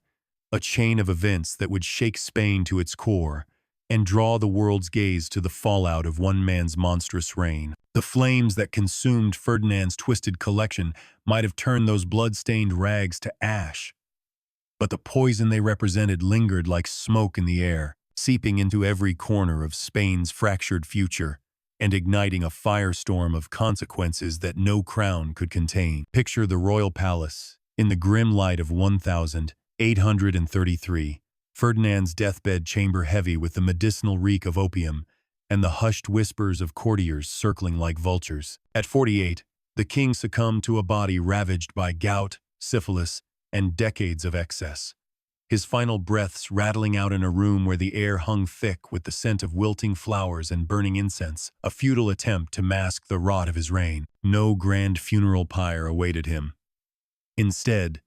a chain of events that would shake Spain to its core and draw the world's gaze to the fallout of one man's monstrous reign. The flames that consumed Ferdinand's twisted collection might have turned those blood-stained rags to ash, but the poison they represented lingered like smoke in the air, seeping into every corner of Spain's fractured future and igniting a firestorm of consequences that no crown could contain. Picture the royal palace in the grim light of 1833. Ferdinand's deathbed chamber heavy with the medicinal reek of opium and the hushed whispers of courtiers circling like vultures. At 48, the king succumbed to a body ravaged by gout, syphilis, and decades of excess. His final breaths rattling out in a room where the air hung thick with the scent of wilting flowers and burning incense, a futile attempt to mask the rot of his reign. No grand funeral pyre awaited him. Instead,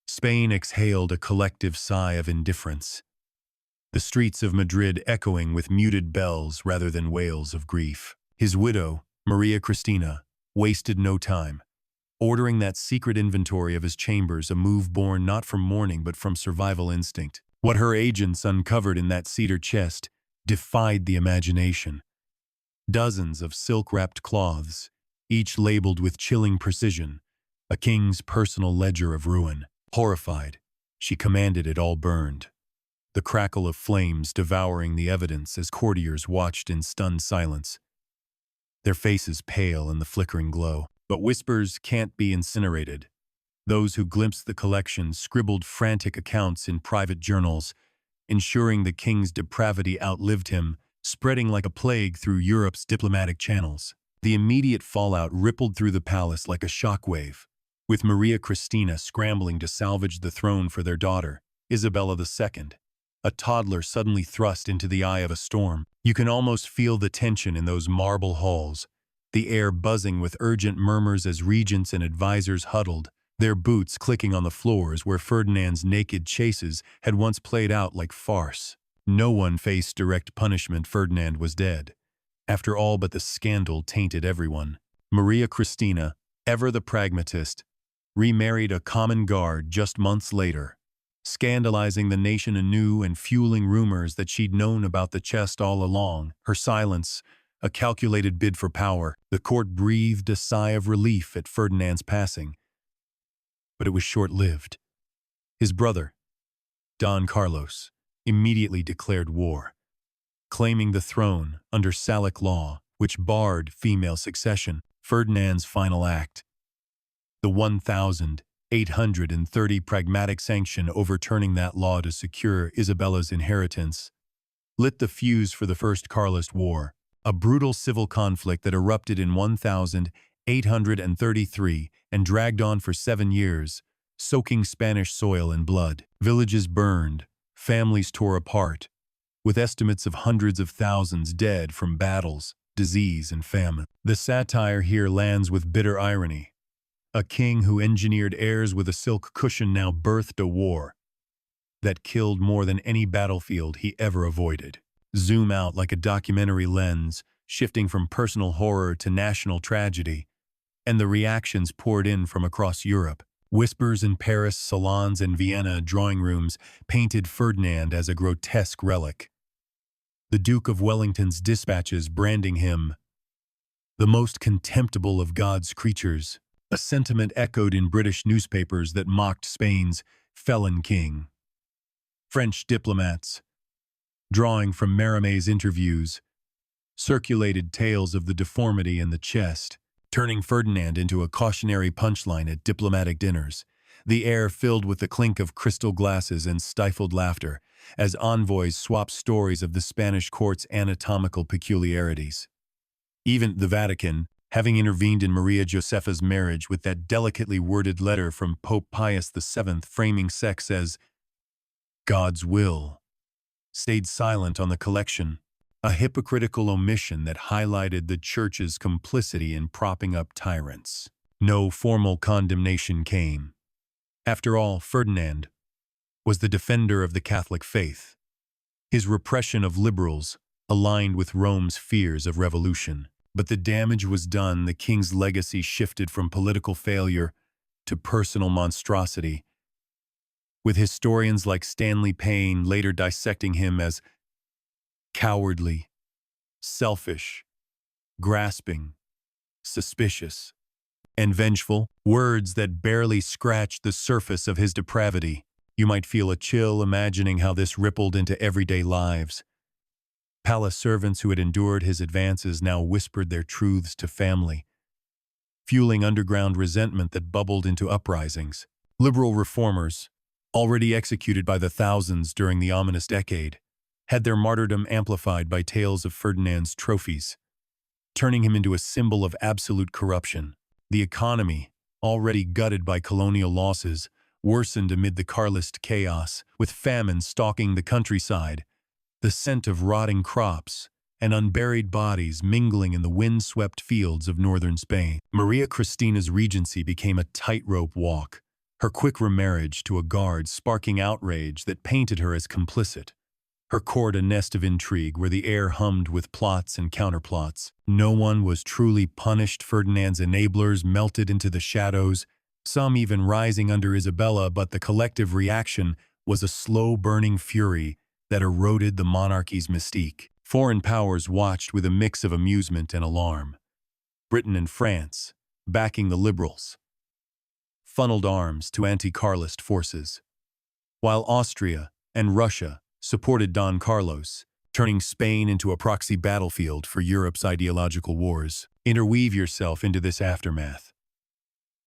Spain exhaled a collective sigh of indifference, the streets of Madrid echoing with muted bells rather than wails of grief. His widow, Maria Cristina, wasted no time, ordering that secret inventory of his chambers, a move born not from mourning but from survival instinct. What her agents uncovered in that cedar chest defied the imagination. Dozens of silk-wrapped cloths, each labeled with chilling precision, a king's personal ledger of ruin. Horrified, she commanded it all burned, the crackle of flames devouring the evidence as courtiers watched in stunned silence, their faces pale in the flickering glow. But whispers can't be incinerated. Those who glimpsed the collection scribbled frantic accounts in private journals, ensuring the king's depravity outlived him, spreading like a plague through Europe's diplomatic channels. The immediate fallout rippled through the palace like a shockwave, with Maria Cristina scrambling to salvage the throne for their daughter, Isabella II, a toddler suddenly thrust into the eye of a storm. You can almost feel the tension in those marble halls, the air buzzing with urgent murmurs as regents and advisors huddled, their boots clicking on the floors where Ferdinand's naked chases had once played out like farce. No one faced direct punishment. Ferdinand was dead. After all but the scandal tainted everyone. Maria Cristina, ever the pragmatist, remarried a common guard just months later, scandalizing the nation anew and fueling rumors that she'd known about the chest all along. Her silence, a calculated bid for power. The court breathed a sigh of relief at Ferdinand's passing, but it was short-lived. His brother, Don Carlos, immediately declared war, claiming the throne under Salic law, which barred female succession. Ferdinand's final act, the 1830 pragmatic sanction overturning that law to secure Isabella's inheritance, lit the fuse for the First Carlist War, a brutal civil conflict that erupted in 1833 and dragged on for 7 years, soaking Spanish soil in blood. Villages burned, families tore apart, with estimates of hundreds of thousands dead from battles, disease, and famine. The satire here lands with bitter irony. A king who engineered heirs with a silk cushion now birthed a war that killed more than any battlefield he ever avoided. Zoom out like a documentary lens, shifting from personal horror to national tragedy, and the reactions poured in from across Europe. Whispers in Paris, salons in Vienna, drawing rooms painted Ferdinand as a grotesque relic. The Duke of Wellington's dispatches branding him the most contemptible of God's creatures, a sentiment echoed in British newspapers that mocked Spain's felon king. French diplomats, drawing from Mérimée interviews, circulated tales of the deformity in the chest, turning Ferdinand into a cautionary punchline at diplomatic dinners, the air filled with the clink of crystal glasses and stifled laughter, as envoys swapped stories of the Spanish court's anatomical peculiarities. Even the Vatican, having intervened in Maria Josepha's marriage with that delicately worded letter from Pope Pius VII framing sex as God's will, stayed silent on the collection, a hypocritical omission that highlighted the Church's complicity in propping up tyrants. No formal condemnation came. After all, Ferdinand was the defender of the Catholic faith. His repression of liberals aligned with Rome's fears of revolution. But the damage was done. The king's legacy shifted from political failure to personal monstrosity, with historians like Stanley Payne later dissecting him as cowardly, selfish, grasping, suspicious, and vengeful, words that barely scratched the surface of his depravity. You might feel a chill imagining how this rippled into everyday lives. Palace servants who had endured his advances now whispered their truths to family, fueling underground resentment that bubbled into uprisings. Liberal reformers, already executed by the thousands during the ominous decade, had their martyrdom amplified by tales of Ferdinand's trophies, turning him into a symbol of absolute corruption. The economy, already gutted by colonial losses, worsened amid the Carlist chaos, with famine stalking the countryside, the scent of rotting crops and unburied bodies mingling in the wind-swept fields of northern Spain. Maria Christina's regency became a tightrope walk, her quick remarriage to a guard sparking outrage that painted her as complicit, her court a nest of intrigue where the air hummed with plots and counterplots. No one was truly punished. Ferdinand's enablers melted into the shadows, some even rising under Isabella, but the collective reaction was a slow-burning fury that eroded the monarchy's mystique. Foreign powers watched with a mix of amusement and alarm. Britain and France, backing the liberals, funneled arms to anti-Carlist forces, while Austria and Russia supported Don Carlos, turning Spain into a proxy battlefield for Europe's ideological wars. Interweave yourself into this aftermath.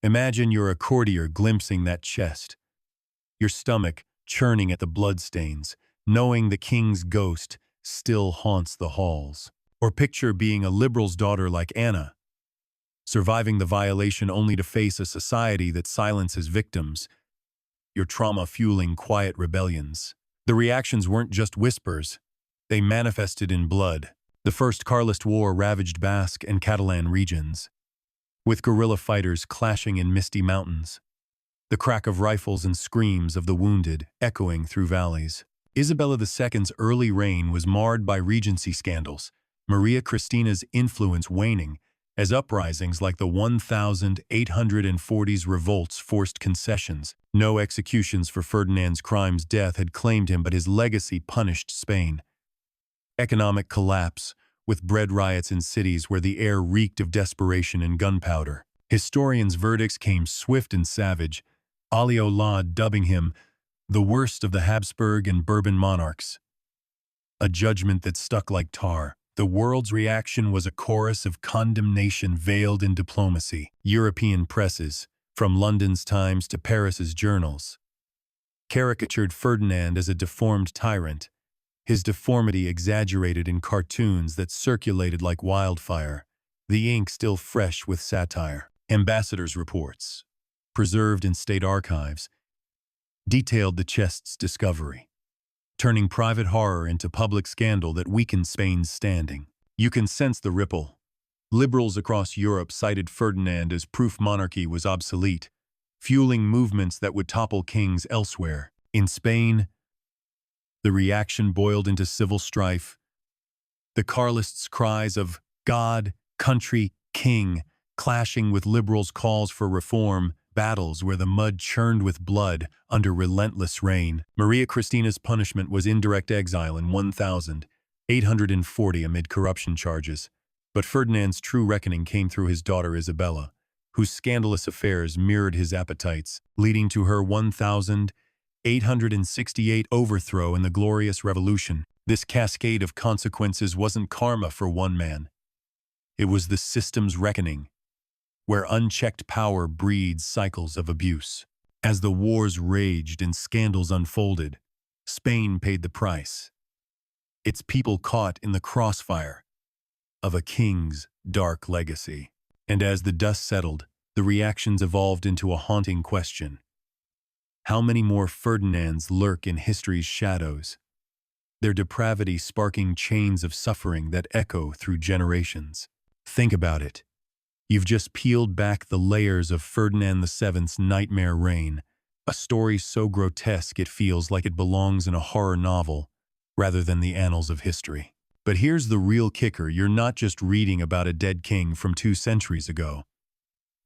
Imagine you're a courtier glimpsing that chest, your stomach churning at the bloodstains, knowing the king's ghost still haunts the halls. Or picture being a liberal's daughter like Anna, surviving the violation only to face a society that silences victims, your trauma fueling quiet rebellions. The reactions weren't just whispers, they manifested in blood. The First Carlist War ravaged Basque and Catalan regions, with guerrilla fighters clashing in misty mountains, the crack of rifles and screams of the wounded echoing through valleys. Isabella II's early reign was marred by regency scandals, Maria Christina's influence waning, as uprisings like the 1840s revolts forced concessions. No executions for Ferdinand's crimes. Death had claimed him, but his legacy punished Spain. Economic collapse, with bread riots in cities where the air reeked of desperation and gunpowder. Historians' verdicts came swift and savage, Ali Olad dubbing him the worst of the Habsburg and Bourbon monarchs. A judgment that stuck like tar. The world's reaction was a chorus of condemnation veiled in diplomacy. European presses, from London's Times to Paris's journals, caricatured Ferdinand as a deformed tyrant, his deformity exaggerated in cartoons that circulated like wildfire, the ink still fresh with satire. Ambassadors' reports, preserved in state archives, detailed the chest's discovery, turning private horror into public scandal that weakened Spain's standing. You can sense the ripple. Liberals across Europe cited Ferdinand as proof monarchy was obsolete, fueling movements that would topple kings elsewhere. In Spain, the reaction boiled into civil strife. The Carlists' cries of God, country, king, clashing with liberals' calls for reform, battles where the mud churned with blood under relentless rain. Maria Christina's punishment was indirect exile in 1840 amid corruption charges. But Ferdinand's true reckoning came through his daughter Isabella, whose scandalous affairs mirrored his appetites, leading to her 1868 overthrow in the Glorious Revolution. This cascade of consequences wasn't karma for one man. It was the system's reckoning, where unchecked power breeds cycles of abuse. As the wars raged and scandals unfolded, Spain paid the price. Its people caught in the crossfire of a king's dark legacy. And as the dust settled, the reactions evolved into a haunting question. How many more Ferdinands lurk in history's shadows, their depravity sparking chains of suffering that echo through generations? Think about it. You've just peeled back the layers of Ferdinand VII's nightmare reign, a story so grotesque it feels like it belongs in a horror novel rather than the annals of history. But here's the real kicker: you're not just reading about a dead king from 2 centuries ago.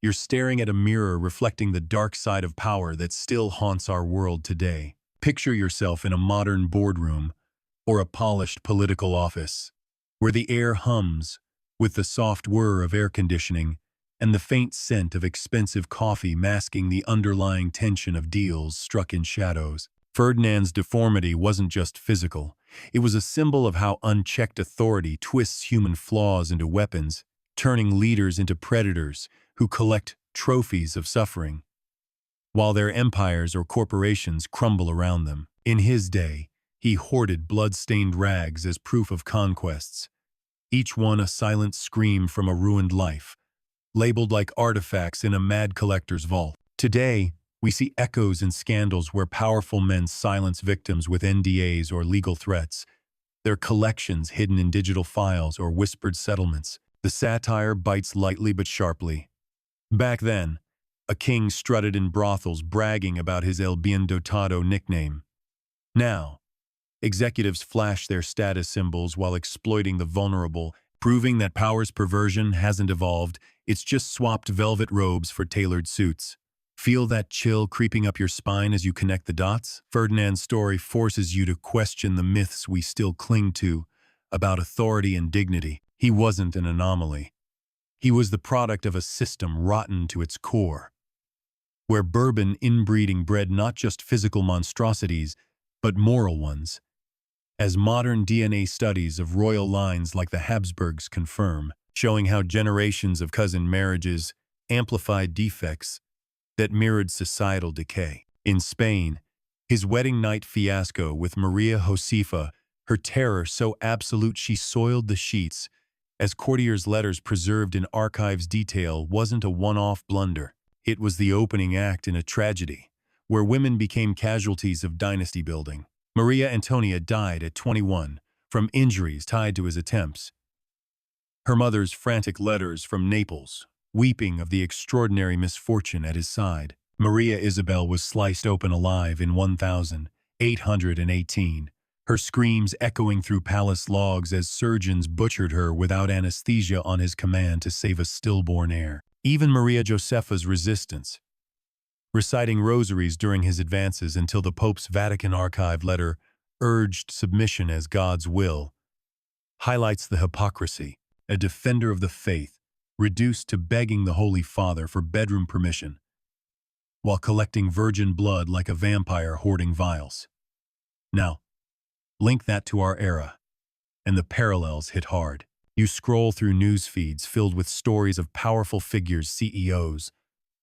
You're staring at a mirror reflecting the dark side of power that still haunts our world today. Picture yourself in a modern boardroom or a polished political office, where the air hums with the soft whir of air conditioning and the faint scent of expensive coffee masking the underlying tension of deals struck in shadows. Ferdinand's deformity wasn't just physical. It was a symbol of how unchecked authority twists human flaws into weapons, turning leaders into predators who collect trophies of suffering, while their empires or corporations crumble around them. In his day, he hoarded blood-stained rags as proof of conquests, each one a silent scream from a ruined life, labeled like artifacts in a mad collector's vault. Today, we see echoes in scandals where powerful men silence victims with NDAs or legal threats, their collections hidden in digital files or whispered settlements. The satire bites lightly but sharply. Back then, a king strutted in brothels bragging about his El Bien Dotado nickname. Now, executives flash their status symbols while exploiting the vulnerable, proving that power's perversion hasn't evolved, it's just swapped velvet robes for tailored suits. Feel that chill creeping up your spine as you connect the dots? Ferdinand's story forces you to question the myths we still cling to about authority and dignity. He wasn't an anomaly. He was the product of a system rotten to its core, where bourbon inbreeding bred not just physical monstrosities, but moral ones, as modern DNA studies of royal lines like the Habsburgs confirm, showing how generations of cousin marriages amplified defects that mirrored societal decay. In Spain, his wedding night fiasco with Maria Josefa, her terror so absolute she soiled the sheets, as courtiers' letters preserved in archives detail, wasn't a one-off blunder. It was the opening act in a tragedy, where women became casualties of dynasty building. Maria Antonia died at 21 from injuries tied to his attempts. Her mother's frantic letters from Naples, weeping of the extraordinary misfortune at his side. Maria Isabel was sliced open alive in 1818, her screams echoing through palace logs as surgeons butchered her without anesthesia on his command to save a stillborn heir. Even Maria Josefa's resistance, reciting rosaries during his advances until the Pope's Vatican archive letter urged submission as God's will, highlights the hypocrisy. A defender of the faith, reduced to begging the Holy Father for bedroom permission, while collecting virgin blood like a vampire hoarding vials. Now, link that to our era, and the parallels hit hard. You scroll through news feeds filled with stories of powerful figures, CEOs,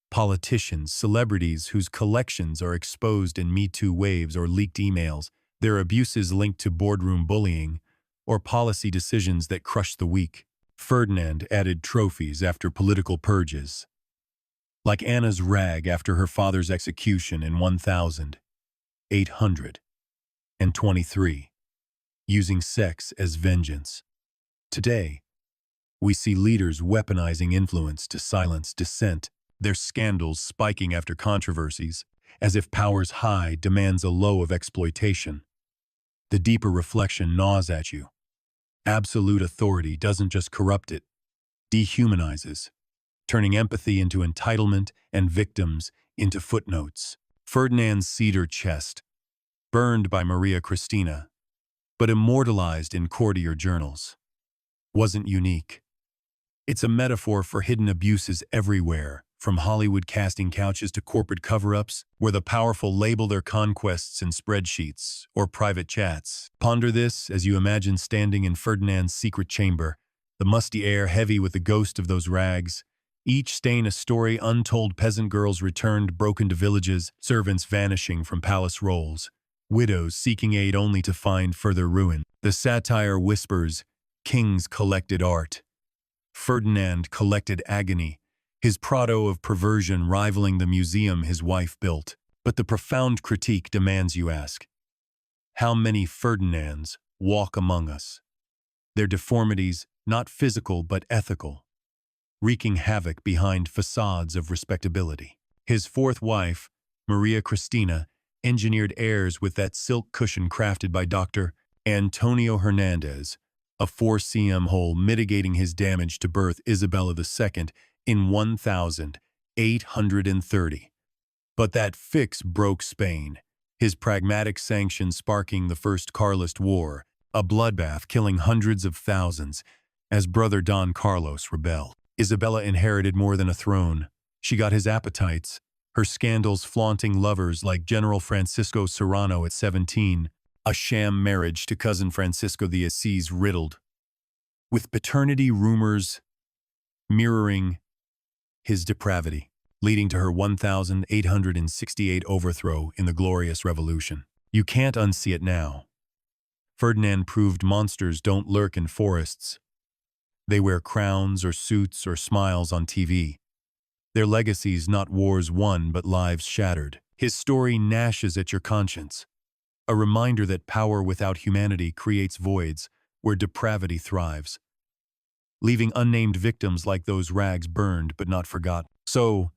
politicians, celebrities whose collections are exposed in Me Too waves or leaked emails, Their abuses linked to boardroom bullying or policy decisions that crushed the weak. Ferdinand added trophies after political purges, like Anna's rag after her father's execution in 1823, using sex as vengeance. Today, we see leaders weaponizing influence to silence dissent, their scandals spiking after controversies, as if power's high demands a low of exploitation. The deeper reflection gnaws at you. Absolute authority doesn't just corrupt it, dehumanizes, turning empathy into entitlement and victims into footnotes. Ferdinand's cedar chest, burned by Maria Cristina, but immortalized in courtier journals, wasn't unique. It's a metaphor for hidden abuses everywhere, from Hollywood casting couches to corporate cover-ups, where the powerful label their conquests in spreadsheets or private chats. Ponder this as you imagine standing in Ferdinand's secret chamber, the musty air heavy with the ghost of those rags, each stain a story untold. Peasant girls returned broken to villages, servants vanishing from palace rolls, widows seeking aid only to find further ruin. The satire whispers, kings collected art. Ferdinand collected agony, his Prado of perversion rivaling the museum his wife built. But the profound critique demands you ask, how many Ferdinands walk among us? Their deformities, not physical but ethical, wreaking havoc behind facades of respectability. His fourth wife, Maria Cristina, engineered heirs with that silk cushion crafted by Dr. Antonio Hernandez, a 4 cm hole mitigating his damage to birth Isabella II in 1830. But that fix broke Spain, his pragmatic sanction sparking the First Carlist War, a bloodbath killing hundreds of thousands as brother Don Carlos rebelled. Isabella inherited more than a throne. She got his appetites, her scandals flaunting lovers like General Francisco Serrano at 17, a sham marriage to cousin Francisco de Assis riddled with paternity rumors mirroring his depravity, leading to her 1868 overthrow in the Glorious Revolution. You can't unsee it now. Ferdinand proved monsters don't lurk in forests. They wear crowns or suits or smiles on TV. Their legacies not wars won but lives shattered. His story gnashes at your conscience, a reminder that power without humanity creates voids where depravity thrives, leaving unnamed victims like those rags burned but not forgotten. So,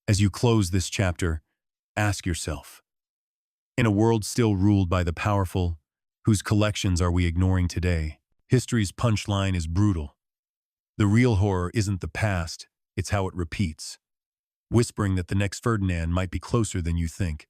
as you close this chapter, ask yourself, in a world still ruled by the powerful, whose collections are we ignoring today? History's punchline is brutal. The real horror isn't the past, it's how it repeats, whispering that the next Ferdinand might be closer than you think.